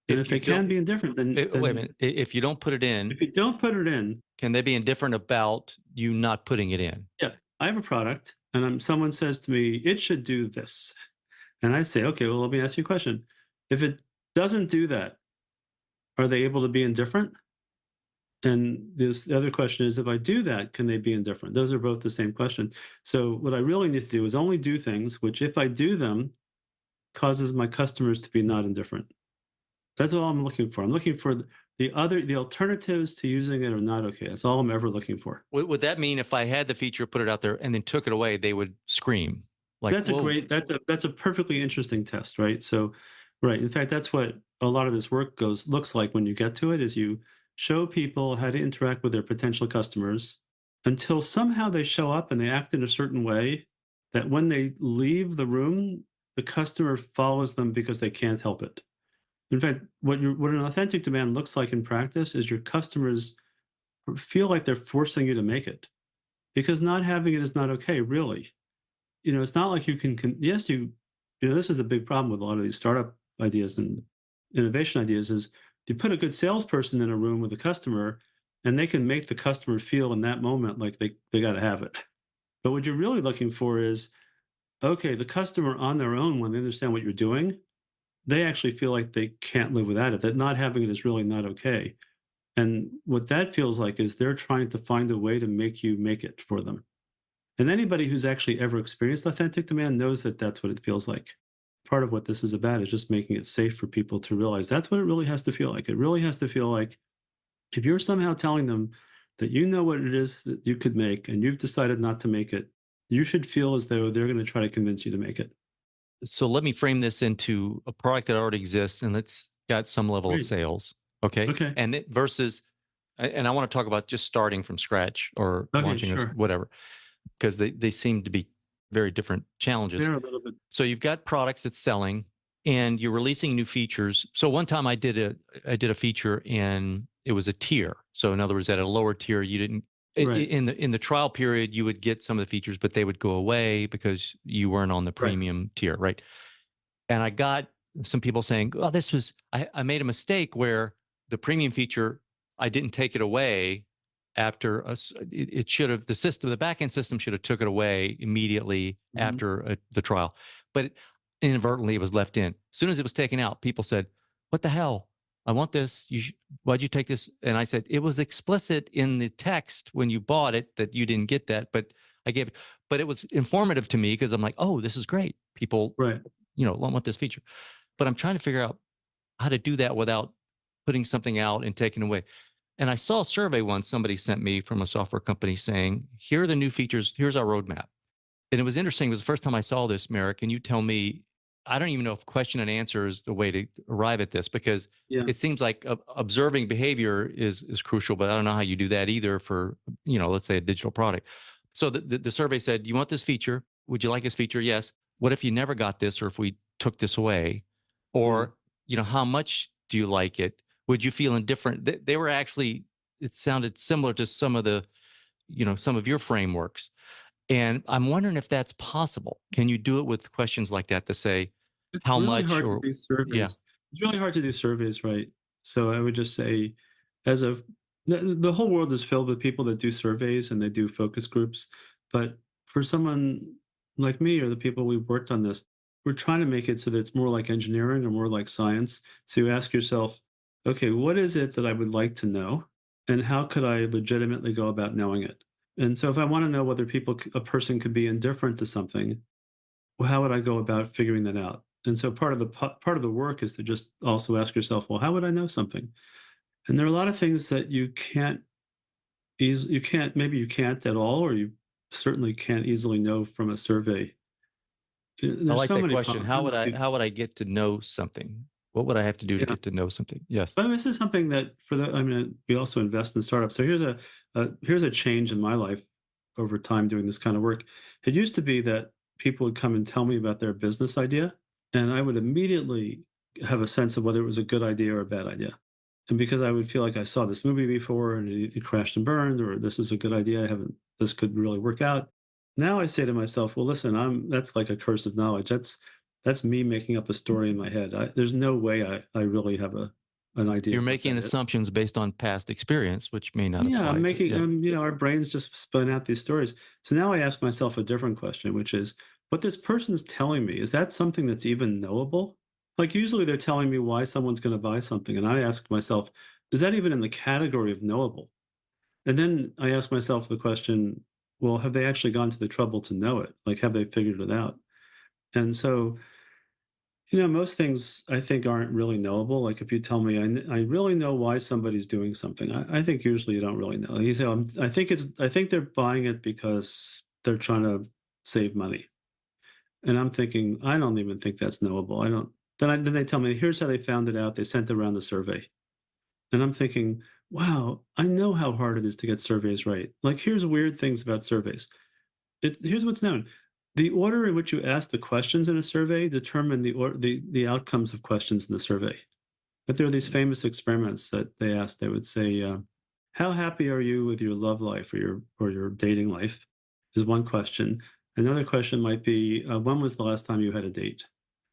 And if they can be indifferent, then wait a minute. If you don't put it in, can they be indifferent about you not putting it in? Yeah, I have a product, and someone says to me, it should do this. And I say, okay, well, let me ask you a question. If it doesn't do that, are they able to be indifferent? And the other question is, if I do that, can they be indifferent? Those are both the same question. So what I really need to do is only do things which, if I do them, causes my customers to be not indifferent. That's all I'm looking for. I'm looking for The alternatives to using it are not okay. That's all I'm ever looking for. Would that mean if I had the feature, put it out there, and then took it away, they would scream? Like, whoa. That's a perfectly interesting test, right? So, right. In fact, that's what a lot of this work looks like when you get to it, is you show people how to interact with their potential customers until somehow they show up and they act in a certain way that when they leave the room, the customer follows them because they can't help it. In fact, what an authentic demand looks like in practice is your customers feel like they're forcing you to make it, because not having it is not okay, really. It's not like you can, yes, this is a big problem with a lot of these startup ideas and innovation ideas, is you put a good salesperson in a room with a customer and they can make the customer feel in that moment like they got to have it. But what you're really looking for is, okay, the customer on their own, when they understand what you're doing, they actually feel like they can't live without it, that not having it is really not okay. And what that feels like is they're trying to find a way to make you make it for them. And anybody who's actually ever experienced authentic demand knows that that's what it feels like. Part of what this is about is just making it safe for people to realize that's what it really has to feel like. It really has to feel like if you're somehow telling them that you know what it is that you could make and you've decided not to make it, you should feel as though they're going to try to convince you to make it. So let me frame this into a product that already exists and it's got some level of Great. sales. Okay. Okay. And it versus, and I want to talk about just starting from scratch or Okay, launching this, sure. whatever, because they seem to be very different challenges. They're a little bit. So you've got products that's selling and you're releasing new features. So one time I did a feature and it was a tier. So in other words, at a lower tier, you didn't, Right. in the trial period, you would get some of the features, but they would go away because you weren't on the Right. premium tier, right? And I got some people saying, "Oh, I made a mistake where the premium feature, I didn't take it away after it should have, the backend system should have took it away immediately Mhm. after the trial, but inadvertently it was left in. As soon as it was taken out, people said, "What the hell? I want this. Why'd you take this?" And I said, "It was explicit in the text when you bought it that you didn't get that, but I gave it." But it was informative to me because I'm like, "Oh, this is great. People, Right. want this feature." But I'm trying to figure out how to do that without putting something out and taking away. And I saw a survey once somebody sent me from a software company saying, "Here are the new features. Here's our roadmap." And it was interesting. It was the first time I saw this, Merrick. And you tell me, I don't even know if question and answer is the way to arrive at this, because Yeah. it seems like observing behavior is crucial, but I don't know how you do that either for, let's say a digital product. So the survey said, "You want this feature? Would you like this feature? Yes. What if you never got this, or if we took this away? Mm. Or, how much do you like it? Would you feel indifferent?" They were actually, it sounded similar to some of the, some of your frameworks. And I'm wondering if that's possible. Can you do it with questions like that to say It's how really much hard to or, do yeah, surveys. It's really hard to do surveys, right? So I would just say, as of the whole world is filled with people that do surveys and they do focus groups. But for someone like me or the people we've worked on this, we're trying to make it so that it's more like engineering or more like science. So you ask yourself, okay, what is it that I would like to know? And how could I legitimately go about knowing it? And so if I want to know whether a person could be indifferent to something, well, how would I go about figuring that out? And so part of the work is to just also ask yourself, well, how would I know something? And there are a lot of things that you can't, maybe you can't at all, or you certainly can't easily know from a survey. I There's like so that many question. problems. I don't know if you, How would I get to know something? What would I have to do to yeah. get to know something? Yes. But this is something that I mean, we also invest in startups. So here's a change in my life over time doing this kind of work. It used to be that people would come and tell me about their business idea, and I would immediately have a sense of whether it was a good idea or a bad idea. And because I would feel like I saw this movie before and it crashed and burned, or this is a good idea, this could really work out. Now I say to myself, well, listen, that's like a curse of knowledge. That's me making up a story in my head. There's no way I really have an idea You're of what making that is. assumptions based on past experience, which may not Yeah, I'm apply to, making, yeah. our brains just spun out these stories. So now I ask myself a different question, which is, what this person's telling me, is that something that's even knowable? Like usually they're telling me why someone's going to buy something. And I ask myself, is that even in the category of knowable? And then I ask myself the question, well, have they actually gone to the trouble to know it? Like, have they figured it out? And so Most things I think aren't really knowable. Like if you tell me I really know why somebody's doing something, I think usually you don't really know. You say, I think they're buying it because they're trying to save money. And I'm thinking, I don't even think that's knowable. I don't. Then they tell me, here's how they found it out. They sent around the survey, and I'm thinking, wow, I know how hard it is to get surveys right. Like here's weird things about surveys. Here's what's known. The order in which you ask the questions in a survey determine the outcomes of questions in the survey. But there are these famous experiments that they asked. They would say, "How happy are you with your love life or your dating life?" Is one question. Another question might be, "When was the last time you had a date?"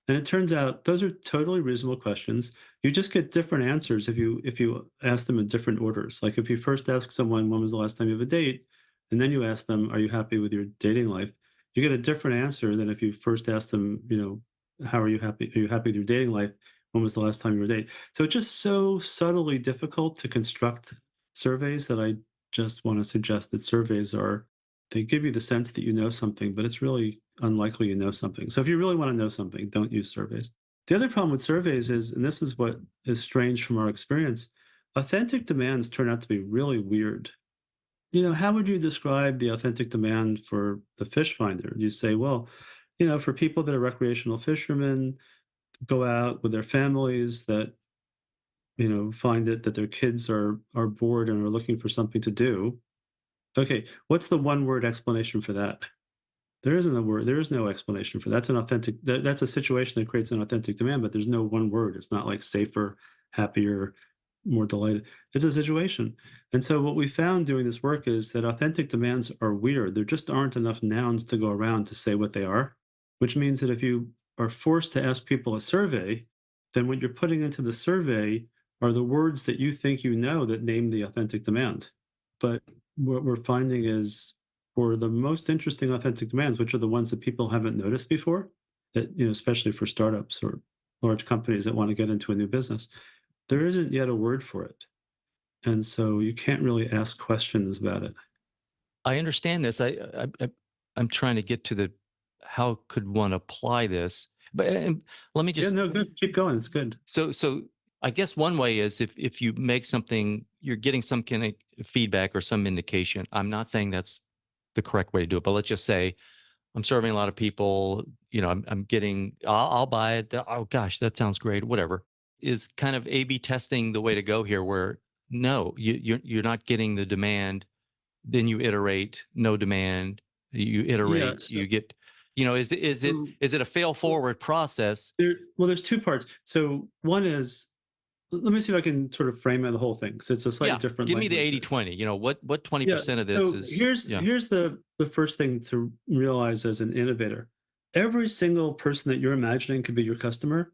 And it turns out those are totally reasonable questions. You just get different answers if you ask them in different orders. Like if you first ask someone, when was the last time you have a date? And then you ask them, are you happy with your dating life? You get a different answer than if you first ask them, how are you happy? Are you happy with your dating life? When was the last time you were dating? So it's just so subtly difficult to construct surveys that I just want to suggest that surveys they give you the sense that you know something, but it's really unlikely you know something. So if you really want to know something, don't use surveys. The other problem with surveys is, and this is what is strange from our experience, authentic demands turn out to be really weird. How would you describe the authentic demand for the fish finder? You say, well, for people that are recreational fishermen, go out with their families that, find it that their kids are bored and are looking for something to do. Okay, what's the one word explanation for that? There isn't a word. There is no explanation for that. That's a situation that creates an authentic demand, but there's no one word. It's not like safer, happier, more delighted. It's a situation. And so what we found doing this work is that authentic demands are weird. There just aren't enough nouns to go around to say what they are, which means that if you are forced to ask people a survey, then what you're putting into the survey are the words that you think you know that name the authentic demand. But what we're finding is for the most interesting authentic demands, which are the ones that people haven't noticed before, that, especially for startups or large companies that want to get into a new business, there isn't yet a word for it. And so you can't really ask questions about it. I understand this. I'm trying to get to the how could one apply this, but let me Yeah, just no, good. Keep going. It's good. so I guess one way is if you make something, you're getting some kind of feedback or some indication. I'm not saying that's the correct way to do it, but let's just say I'm serving a lot of people. I'm getting. I'll buy it. Oh gosh, that sounds great. Whatever is kind of A/B testing the way to go here. Where no, you're not getting the demand. Then you iterate. No demand. You Yeah. iterate. So, You get. Is it so is it a fail well, forward process? there's two parts. So one is, let me see if I can sort of frame out the whole thing because it's a slightly Yeah, different give me the language. 80/20. What 20% of this So is? here's Yeah. here's the first thing to realize as an innovator. Every single person that you're imagining could be your customer,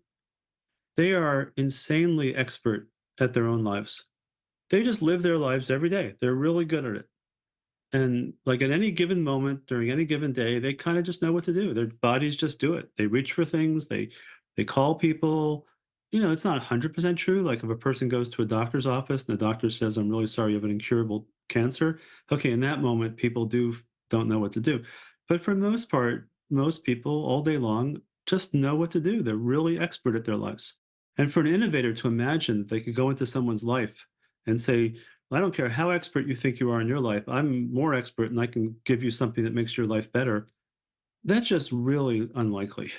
they are insanely expert at their own lives. They just live their lives every day. They're really good at it. And like at any given moment during any given day, they kind of just know what to do. Their bodies just do it. They reach for things, they call people. It's not 100% true. Like if a person goes to a doctor's office and the doctor says, "I'm really sorry you have an incurable cancer." Okay, in that moment, people don't know what to do. But for the most part, most people all day long just know what to do. They're really expert at their lives. And for an innovator to imagine that they could go into someone's life and say, I don't care how expert you think you are in your life. I'm more expert and I can give you something that makes your life better. That's just really unlikely.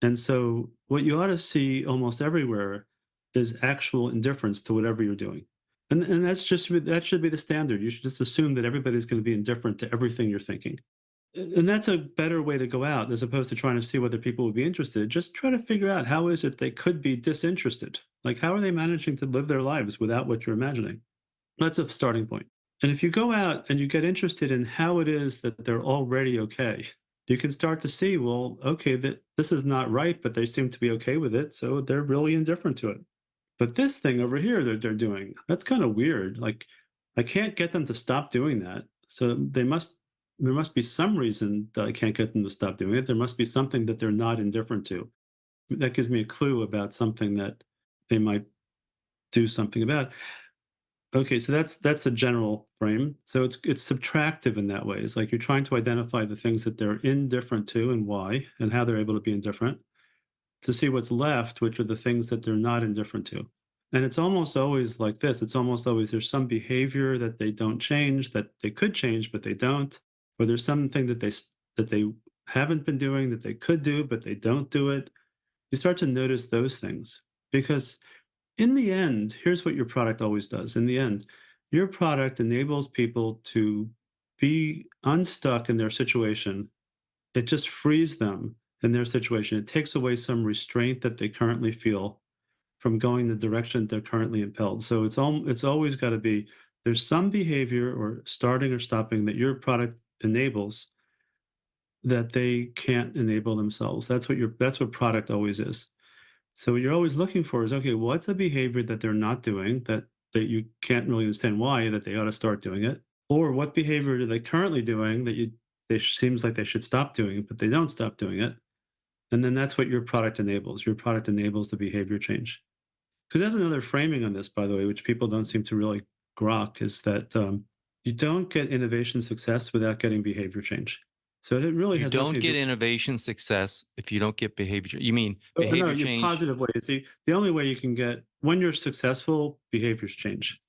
And so, what you ought to see almost everywhere is actual indifference to whatever you're doing. And that should be the standard. You should just assume that everybody's going to be indifferent to everything you're thinking. And that's a better way to go out as opposed to trying to see whether people would be interested. Just try to figure out how is it they could be disinterested? Like, how are they managing to live their lives without what you're imagining? That's a starting point. And if you go out and you get interested in how it is that they're already okay, you can start to see, well, okay, that this is not right, but they seem to be okay with it, so they're really indifferent to it. But this thing over here that they're doing, that's kind of weird. Like, I can't get them to stop doing that. So there must be some reason that I can't get them to stop doing it. There must be something that they're not indifferent to. That gives me a clue about something that they might do something about. Okay, so that's a general frame. So it's subtractive in that way. It's like you're trying to identify the things that they're indifferent to and why, and how they're able to be indifferent. to see what's left, which are the things that they're not indifferent to. And it's almost always like this. It's almost always there's some behavior that they don't change, that they could change, but they don't, or there's something that they haven't been doing that they could do, but they don't do it. You start to notice those things because in the end, here's what your product always does. In the end, your product enables people to be unstuck in their situation. It just frees them in their situation. It takes away some restraint that they currently feel from going the direction they're currently impelled. So it's always got to be there's some behavior or starting or stopping that your product enables that they can't enable themselves. That's what product always is. So what you're always looking for is, okay, what's a behavior that they're not doing that you can't really understand why that they ought to start doing it? Or what behavior are they currently doing that they seems like they should stop doing it, but they don't stop doing it? And then that's what your product enables. Your product enables the behavior change. Because there's another framing on this, by the way, which people don't seem to really grok, is that you don't get innovation success without getting behavior change. So it really You has don't nothing to get do. innovation success if you don't get behavior. You mean No, behavior you change? positive way. See, the only way you can get when you're successful, behaviors change.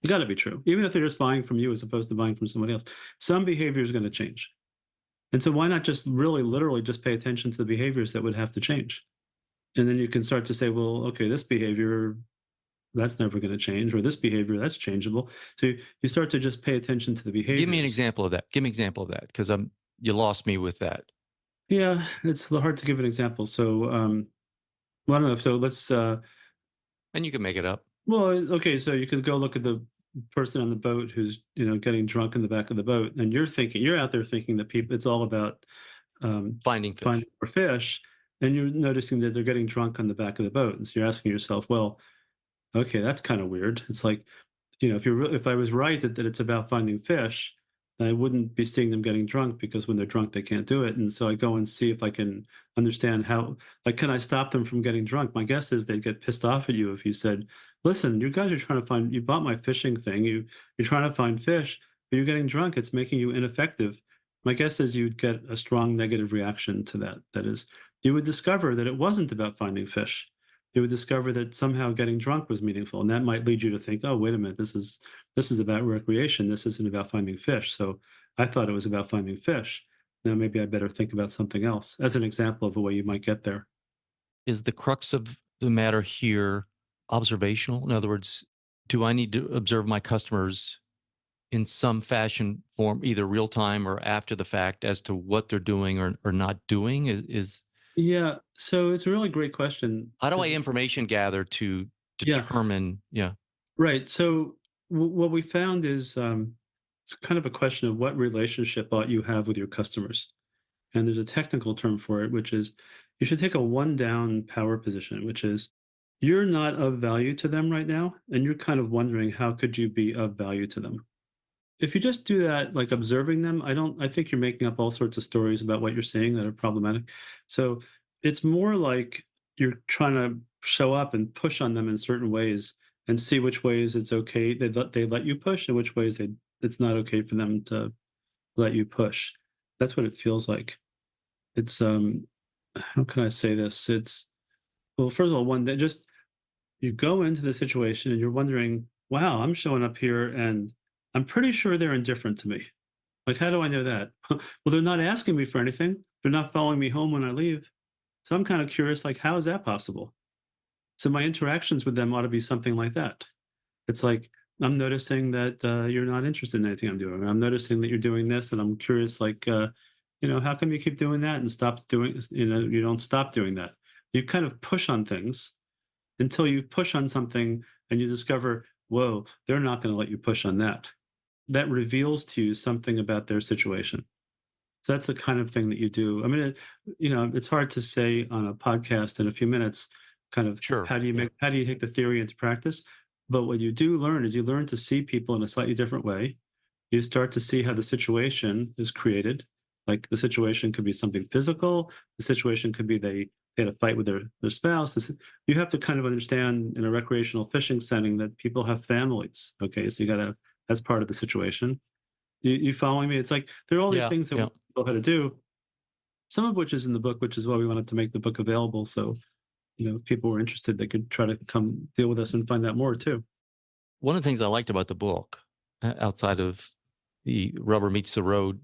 You got to be true, even if they're just buying from you as opposed to buying from somebody else. Some behavior is going to change, and so why not just really, literally, just pay attention to the behaviors that would have to change, and then you can start to say, well, okay, this behavior that's never going to change, or this behavior that's changeable. So you start to just pay attention to the behaviors. Give me an example of that. Give me an example of that because you lost me with that. Yeah, it's hard to give an example. So, well, I don't know. So let's. And you can make it up. Well, okay. So you could go look at the person on the boat who's getting drunk in the back of the boat, and you're out there thinking that people it's all about Finding fish. finding more fish, and you're noticing that they're getting drunk on the back of the boat, and so you're asking yourself, well, okay, that's kind of weird. It's like if I was right that it's about finding fish, I wouldn't be seeing them getting drunk because when they're drunk, they can't do it. And so I go and see if I can understand how, like, can I stop them from getting drunk? My guess is they'd get pissed off at you if you said, listen, you guys are trying to you bought my fishing thing. You're trying to find fish, but you're getting drunk. It's making you ineffective. My guess is you'd get a strong negative reaction to that. That is, you would discover that it wasn't about finding fish. You would discover that somehow getting drunk was meaningful, and that might lead you to think, oh, wait a minute, this is about recreation. This isn't about finding fish. So I thought it was about finding fish. Now maybe I better think about something else as an example of a way you might get there. Is the crux of the matter here observational? In other words, do I need to observe my customers in some fashion, form, either real time or after the fact, as to what they're doing or not doing? Yeah, so it's a really great question. How do I information gather to Yeah, determine? Yeah, right. So what we found is it's kind of a question of what relationship ought you have with your customers. And there's a technical term for it, which is you should take a one down power position, which is you're not of value to them right now. And you're kind of wondering, how could you be of value to them? If you just do that, like observing them, I think you're making up all sorts of stories about what you're seeing that are problematic. So it's more like you're trying to show up and push on them in certain ways and see which ways it's okay they let you push and which ways it's not okay for them to let you push. That's what it feels like. It's how can I say this? It's well, first of all, one that just you go into the situation and you're wondering, wow, I'm showing up here and I'm pretty sure they're indifferent to me. Like, how do I know that? Well, they're not asking me for anything. They're not following me home when I leave. So I'm kind of curious, like, how is that possible? So my interactions with them ought to be something like that. It's like, I'm noticing that you're not interested in anything I'm doing. I'm noticing that you're doing this, and I'm curious, like, how come you keep doing that and stop doing, you don't stop doing that. You kind of push on things until you push on something and you discover, whoa, they're not going to let you push on that. That reveals to you something about their situation. So that's the kind of thing that you do. I mean, it's hard to say on a podcast in a few minutes, kind of sure. how do you take the theory into practice? But what you do learn is you learn to see people in a slightly different way. You start to see how the situation is created. Like the situation could be something physical. The situation could be they had a fight with their spouse. You have to kind of understand in a recreational fishing setting that people have families. Okay, so that's part of the situation. You following me? It's like there are all these things that we know how to do. Some of which is in the book, which is why we wanted to make the book available. So if people were interested, they could try to come deal with us and find out more too. One of the things I liked about the book, outside of the rubber meets the road,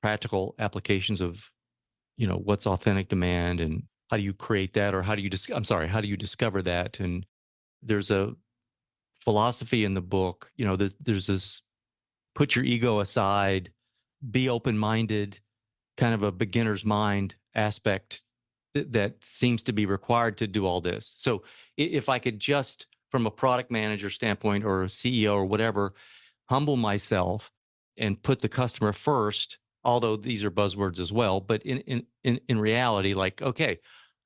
practical applications of, what's authentic demand and how do you create that, or how do you discover that? And there's a philosophy in the book, there's this put your ego aside, be open-minded, kind of a beginner's mind aspect that seems to be required to do all this. So if I could just, from a product manager standpoint or a CEO or whatever, humble myself and put the customer first, although these are buzzwords as well, but in reality, like, okay,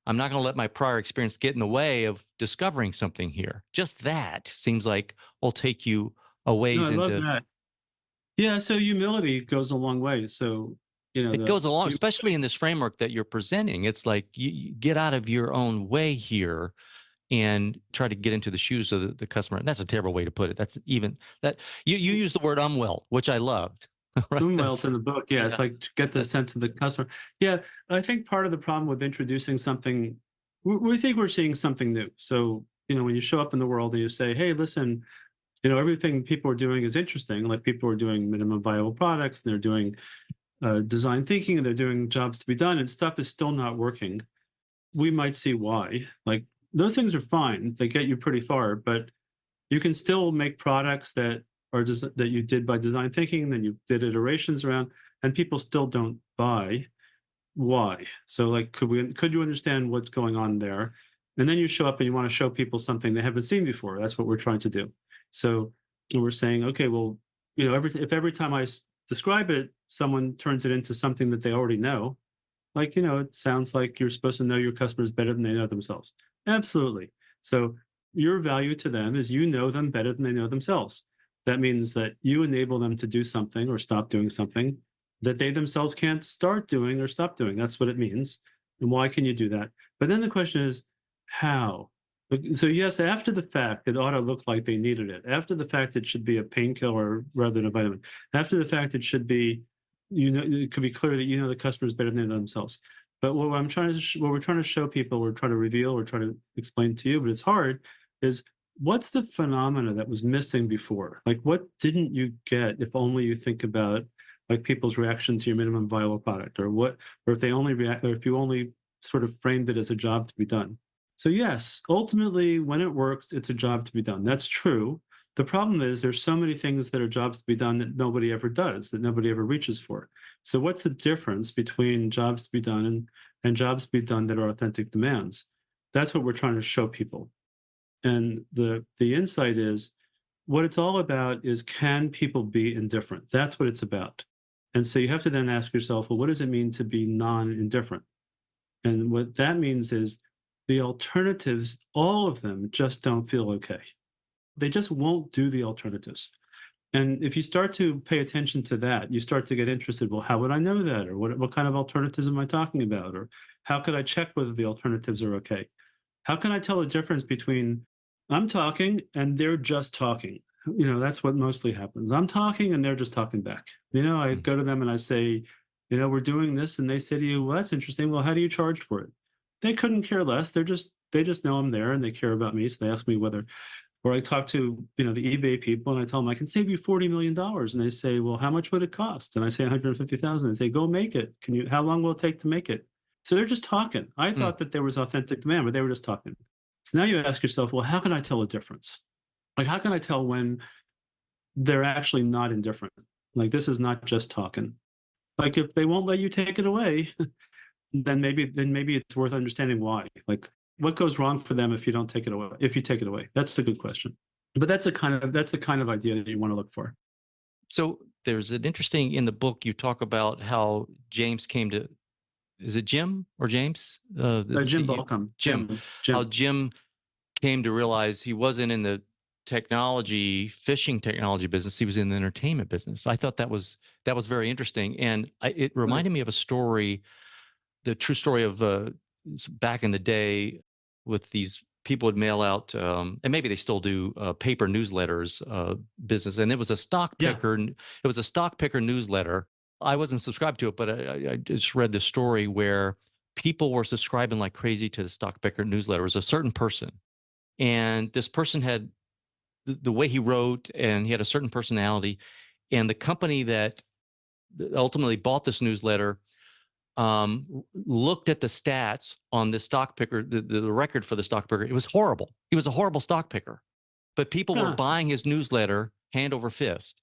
I'm not going to let my prior experience get in the way of discovering something here. Just that seems like will take you a No, ways I love into. that. Yeah, so humility goes a long way. So, It goes along, especially in this framework that you're presenting. It's like you get out of your own way here and try to get into the shoes of the customer. And that's a terrible way to put it. That's even that you use the word "well," which I loved. Right? Umwelt in the book. Yeah, it's like to get the sense of the customer. Yeah, I think part of the problem with introducing something, we think we're seeing something new. So, when you show up in the world and you say, hey, listen, everything people are doing is interesting. Like people are doing minimum viable products, and they're doing design thinking, and they're doing jobs to be done, and stuff is still not working. We might see why. Like those things are fine. They get you pretty far, but you can still make products that are just that you did by design thinking, then you did iterations around, and people still don't buy. Why? So like, could you understand what's going on there? And then you show up and you want to show people something they haven't seen before. That's what we're trying to do. So we're saying, okay, well, if every time I describe it, someone turns it into something that they already know, like, it sounds like you're supposed to know your customers better than they know themselves. Absolutely. So your value to them is you know them better than they know themselves. That means that you enable them to do something or stop doing something that they themselves can't start doing or stop doing. That's what it means. And why can you do that? But then the question is, how? So yes, after the fact, it ought to look like they needed it. After the fact, it should be a painkiller rather than a vitamin. After the fact, it should be, it could be clear that the customers better than they know themselves. But what we're trying to show people, we're trying to reveal, we're trying to explain to you, but it's hard, is what's the phenomena that was missing before? Like, what didn't you get if only you think about like people's reaction to your minimum viable product, or if they only react, or if you only sort of framed it as a job to be done. So yes, ultimately, when it works, it's a job to be done. That's true. The problem is there's so many things that are jobs to be done that nobody ever does, that nobody ever reaches for. So what's the difference between jobs to be done and jobs to be done that are authentic demands? That's what we're trying to show people. And the insight is what it's all about is, can people be indifferent? That's what it's about. And so you have to then ask yourself, well, what does it mean to be non-indifferent? And what that means is the alternatives, all of them just don't feel okay. They just won't do the alternatives. And if you start to pay attention to that, you start to get interested. Well, how would I know that? Or what kind of alternatives am I talking about? Or how could I check whether the alternatives are okay? How can I tell the difference between I'm talking and they're just talking? That's what mostly happens. I'm talking and they're just talking back. I go to them and I say, we're doing this. And they say to you, well, that's interesting. Well, how do you charge for it? They couldn't care less. They just know I'm there and they care about me. So they ask me whether, or I talk to, the eBay people and I tell them I can save you $40 million. And they say, well, how much would it cost? And I say 150,000. They say, go make it. How long will it take to make it? So they're just talking. I thought that there was authentic demand, but they were just talking. So now you ask yourself, well, how can I tell a difference? Like, how can I tell when they're actually not indifferent? Like, this is not just talking. Like, if they won't let you take it away, then maybe it's worth understanding why. Like, what goes wrong for them if you don't take it away? If you take it away, that's a good question. But that's the kind of idea that you want to look for. So there's an interesting, in the book, you talk about how James came to, is it Jim or James? Jim Balcom. Jim. How Jim came to realize he wasn't in the fishing technology business. He was in the entertainment business. I thought that was very interesting. And it reminded me of a story, the true story of back in the day, with these people would mail out, and maybe they still do, paper newsletters business. And it was a stock picker. Yeah. It was a stock picker newsletter. I wasn't subscribed to it, but I just read the story where people were subscribing like crazy to the stock picker newsletter. It was a certain person, and this person had the way he wrote, and he had a certain personality. And the company that ultimately bought this newsletter looked at the stats on the stock picker, the record for the stock picker. It was horrible. He was a horrible stock picker, but people were Huh. buying his newsletter hand over fist.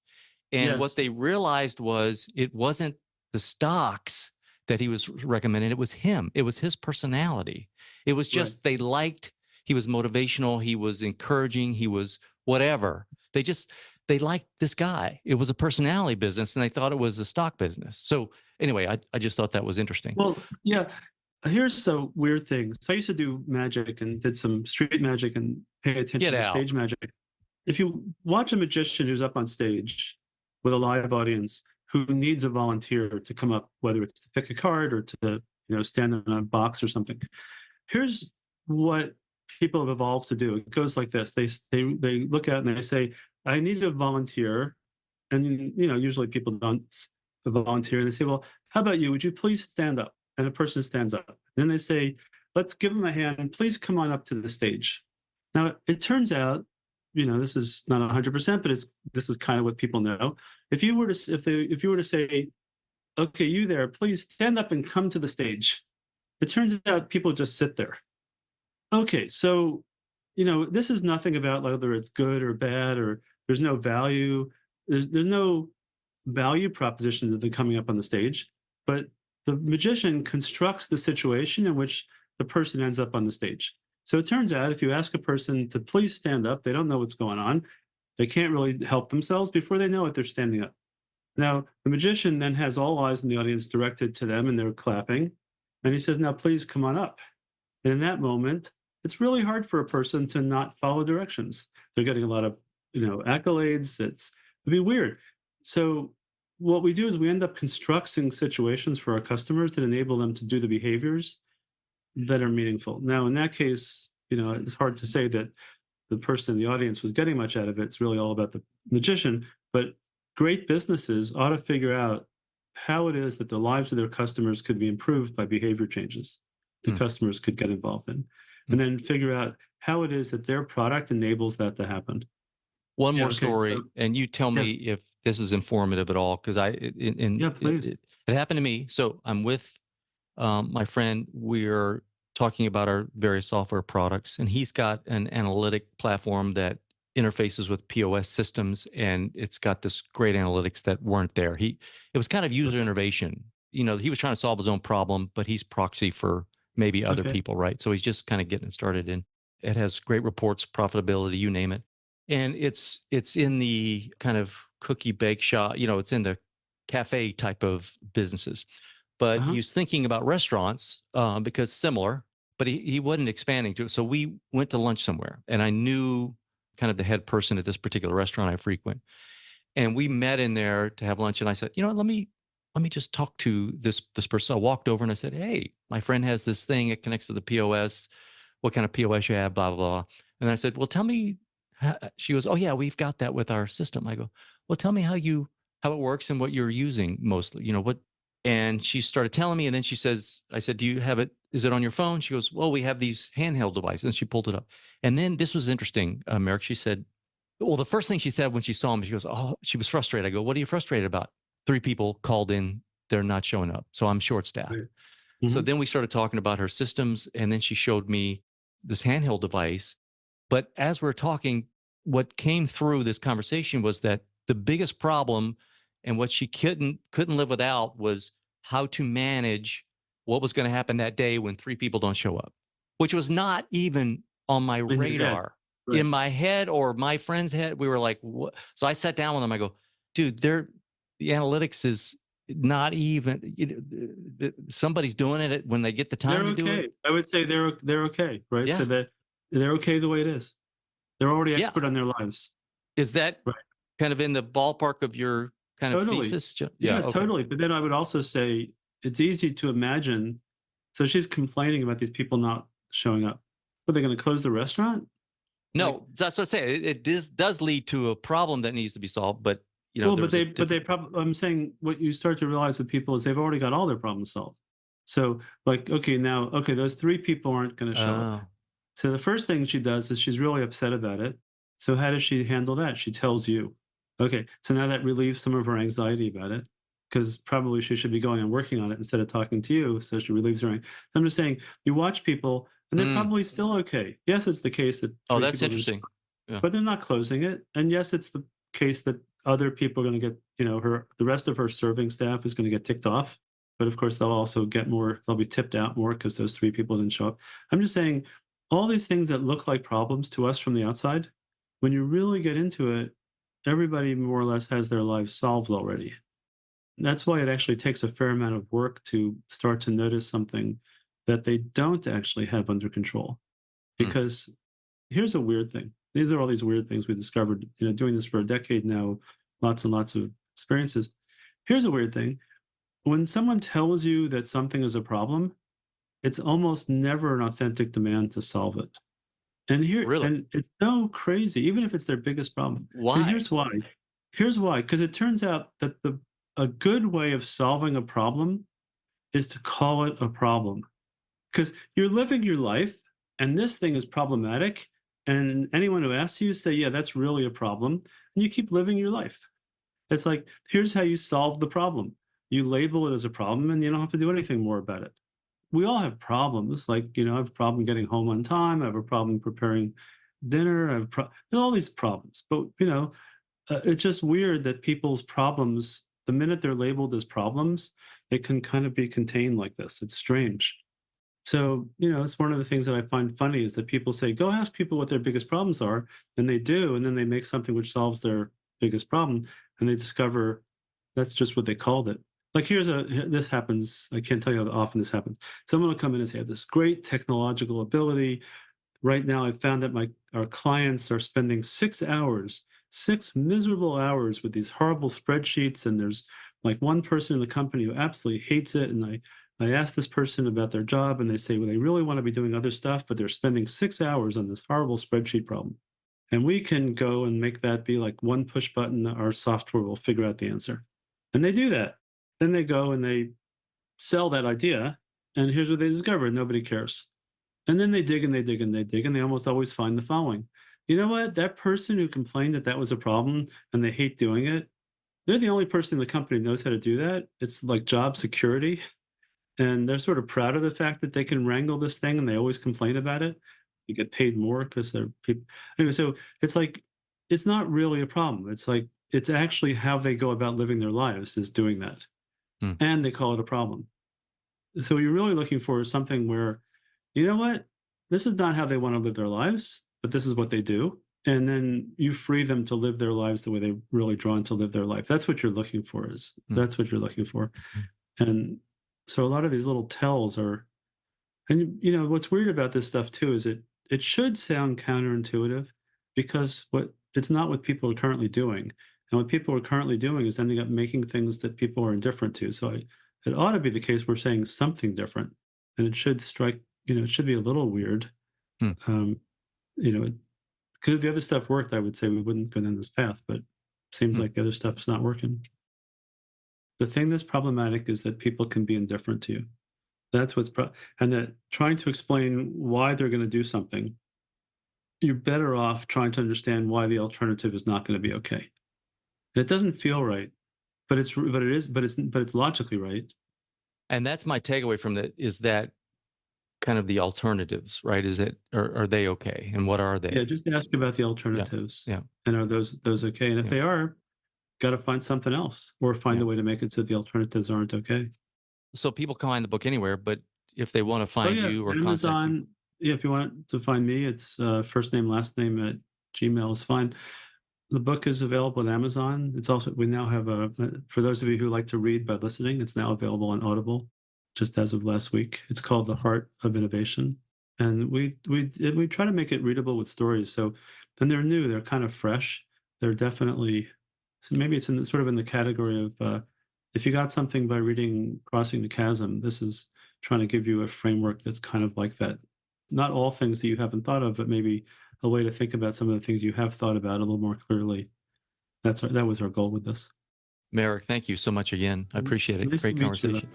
And what Yes. they realized was it wasn't the stocks that he was recommending. It was him. It was his personality. It was Right. just, they liked, he was motivational. He was encouraging. He was whatever. They liked this guy. It was a personality business, and they thought it was a stock business. So anyway, I just thought that was interesting. Well, yeah. Here's a weird thing. So I used to do magic and did some street magic and pay attention Get to out. stage magic. If you watch a magician who's up on stage with a live audience who needs a volunteer to come up, whether it's to pick a card or to stand on a box or something, here's what people have evolved to do. It goes like this: they look at and they say, "I need a volunteer," and usually people don't volunteer, and they say, "Well, how about you? Would you please stand up?" And a person stands up. Then they say, "Let's give them a hand. Please come on up to the stage." Now it turns out, this is not 100%, but this is kind of what people know. If you were to say, "Okay, you there, please stand up and come to the stage," it turns out people just sit there. Okay, so this is nothing about whether it's good or bad, or there's no value. There's no value proposition to them coming up on the stage, but the magician constructs the situation in which the person ends up on the stage. So it turns out if you ask a person to please stand up, they don't know what's going on. They can't really help themselves. Before they know it, they're standing up. Now, the magician then has all eyes in the audience directed to them, and they're clapping. And he says, "Now, please come on up." And in that moment, it's really hard for a person to not follow directions. They're getting a lot of, accolades. It'd be weird. So what we do is we end up constructing situations for our customers that enable them to do the behaviors that are meaningful. Now, in that case, it's hard to say that the person in the audience was getting much out of it. It's really all about the magician. But great businesses ought to figure out how it is that the lives of their customers could be improved by behavior changes the customers could get involved in, and then figure out how it is that their product enables that to happen. One Yeah, more okay. story, So, and you tell me yes. if this is informative at all, because Yeah, please. it happened to me. So I'm with my friend. We're talking about our various software products, and he's got an analytic platform that interfaces with POS systems, and it's got this great analytics that weren't there. It was kind of user innovation. He was trying to solve his own problem, but he's proxy for maybe other Okay. people, right? So he's just kind of getting started in. It has great reports, profitability, you name it. And it's in the kind of cookie bake shop, it's in the cafe type of businesses. But Uh-huh. he was thinking about restaurants because similar, but he wasn't expanding to it. So we went to lunch somewhere, and I knew kind of the head person at this particular restaurant I frequent. And we met in there to have lunch. And I said, let me just talk to this person. I walked over and I said, "Hey, my friend has this thing. It connects to the POS. What kind of POS you have, blah, blah, blah." And then I said, "Well, tell me." She goes, "Oh yeah, we've got that with our system." I go, "Well, tell me how it works and what you're using mostly, what." And she started telling me, and then I said, "Do you have it? Is it on your phone?" She goes, "Well, we have these handheld devices." And she pulled it up. And then this was interesting, Merrick. She said, well, the first thing she said when she saw him, she goes, "Oh," she was frustrated. I go, "What are you frustrated about?" 3 people called in. They're not showing up. So I'm short staffed. Right. So Mm-hmm. then we started talking about her systems, and then she showed me this handheld device. But as we're talking, what came through this conversation was that the biggest problem and what she couldn't live without was how to manage what was going to happen that day when 3 people don't show up, which was not even on my In your head. radar. Right. In my head or my friend's head. We were like, what? So I sat down with them. I go, "Dude, the analytics is not even, somebody's doing it when they get the time They're to do okay. it." I would say they're okay, right? So Yeah. that they're okay the way it is. They're already Yeah. expert on their lives. Is that Right. kind of in the ballpark of your kind of Totally. thesis? Yeah. Yeah, Okay. totally. But then I would also say it's easy to imagine. So she's complaining about these people not showing up. Are they going to close the restaurant? Like, No, that's what I say. It does lead to a problem that needs to be solved, but well, there but was a they probably. I'm saying what you start to realize with people is they've already got all their problems solved. So like, okay, those 3 people aren't going to show up. Oh, So the first thing she does is she's really upset about it. So how does she handle that? She tells you. Okay, so now that relieves some of her anxiety about it, because probably she should be going and working on it instead of talking to you. So she relieves her. So I'm just saying, you watch people, and they're mm. probably still okay. Yes, it's the case that Oh, three that's people didn't, interesting. Yeah. but they're not closing it. And yes, it's the case that other people are going to get, the rest of her serving staff is going to get ticked off. But of course, they'll also get more, they'll be tipped out more because those 3 people didn't show up. I'm just saying, all these things that look like problems to us from the outside, when you really get into it, everybody more or less has their lives solved already. That's why it actually takes a fair amount of work to start to notice something that they don't actually have under control. Mm. Because here's a weird thing. These are all these weird things we discovered, doing this for a decade now, lots and lots of experiences. Here's a weird thing. When someone tells you that something is a problem, it's almost never an authentic demand to solve it. Really? And it's so crazy, even if it's their biggest problem. And Why? here's why. Here's why. Because it turns out that a good way of solving a problem is to call it a problem. Because you're living your life, and this thing is problematic. And anyone who asks you say, yeah, that's really a problem. And you keep living your life. It's like, here's how you solve the problem. You label it as a problem, and you don't have to do anything more about it. We all have problems. Like, I have a problem getting home on time. I have a problem preparing dinner. I have all these problems. But, it's just weird that people's problems, the minute they're labeled as problems, they can kind of be contained like this. It's strange. So, it's one of the things that I find funny is that people say, go ask people what their biggest problems are. And they do. And then they make something which solves their biggest problem. And they discover that's just what they called it. Like this happens. I can't tell you how often this happens. Someone will come in and say, I have this great technological ability. Right now, I've found that our clients are spending 6 hours, 6 miserable hours with these horrible spreadsheets. And there's like one person in the company who absolutely hates it. And I asked this person about their job, and they say, well, they really want to be doing other stuff, but they're spending 6 hours on this horrible spreadsheet problem. And we can go and make that be like one push button. Our software will figure out the answer. And they do that. Then they go and they sell that idea. And here's what they discover: nobody cares. And then they dig and they dig and they dig, and they almost always find the following. You know what? That person who complained that that was a problem and they hate doing it, they're the only person in the company who knows how to do that. It's like job security. And they're sort of proud of the fact that they can wrangle this thing, and they always complain about it. You get paid more because they're people. Anyway, so it's like, it's not really a problem. It's like, it's actually how they go about living their lives is doing that. Hmm. And they call it a problem. So what you're really looking for is something where, you know what? This is not how they want to live their lives, but this is what they do. And then you free them to live their lives the way they're really drawn to live their life. That's what you're looking for Hmm. that's what you're looking for. And so a lot of these little tells are, and what's weird about this stuff too is it should sound counterintuitive, because it's not what people are currently doing. And what people are currently doing is ending up making things that people are indifferent to. So it ought to be the case we're saying something different, and it should strike, it should be a little weird. Hmm. Um, because if the other stuff worked, I would say we wouldn't go down this path, but it seems Hmm. like the other stuff's not working. The thing that's problematic is that people can be indifferent to you. That's and that trying to explain why they're going to do something, you're better off trying to understand why the alternative is not going to be okay. And it doesn't feel right, but it's logically right. And that's my takeaway from that, is that kind of the alternatives, right? Is it, or are they okay? And what are Yeah, they? just ask about the Yeah. alternatives. Yeah. And are those okay? And if Yeah. they are, got to find something else, or find Yeah. a way to make it so the alternatives aren't okay. So people can find the book anywhere, but if they want to Oh find yeah, you or contact you. Amazon. Yeah, if you want to find me, it's first name, last name at Gmail is fine. The book is available on Amazon. It's also, we now have for those of you who like to read by listening, it's now available on Audible, just as of last week. It's called The Heart of Innovation. And we try to make it readable with stories. So, and they're new, they're kind of fresh. They're definitely, so maybe it's sort of in the category of, if you got something by reading Crossing the Chasm, this is trying to give you a framework that's kind of like that. Not all things that you haven't thought of, but maybe a way to think about some of the things you have thought about a little more clearly. That was our goal with this. Merrick, thank you so much again. I appreciate it. Nice to Great meet you. conversation.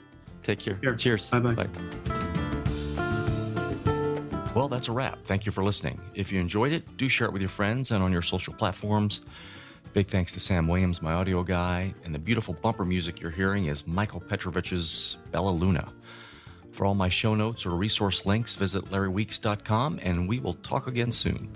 Take care. Here. Cheers. Bye-bye. Bye. Well, that's a wrap. Thank you for listening. If you enjoyed it, do share it with your friends and on your social platforms. Big thanks to Sam Williams, my audio guy, and the beautiful bumper music you're hearing is Michael Petrovich's Bella Luna. For all my show notes or resource links, visit LarryWeeks.com, and we will talk again soon.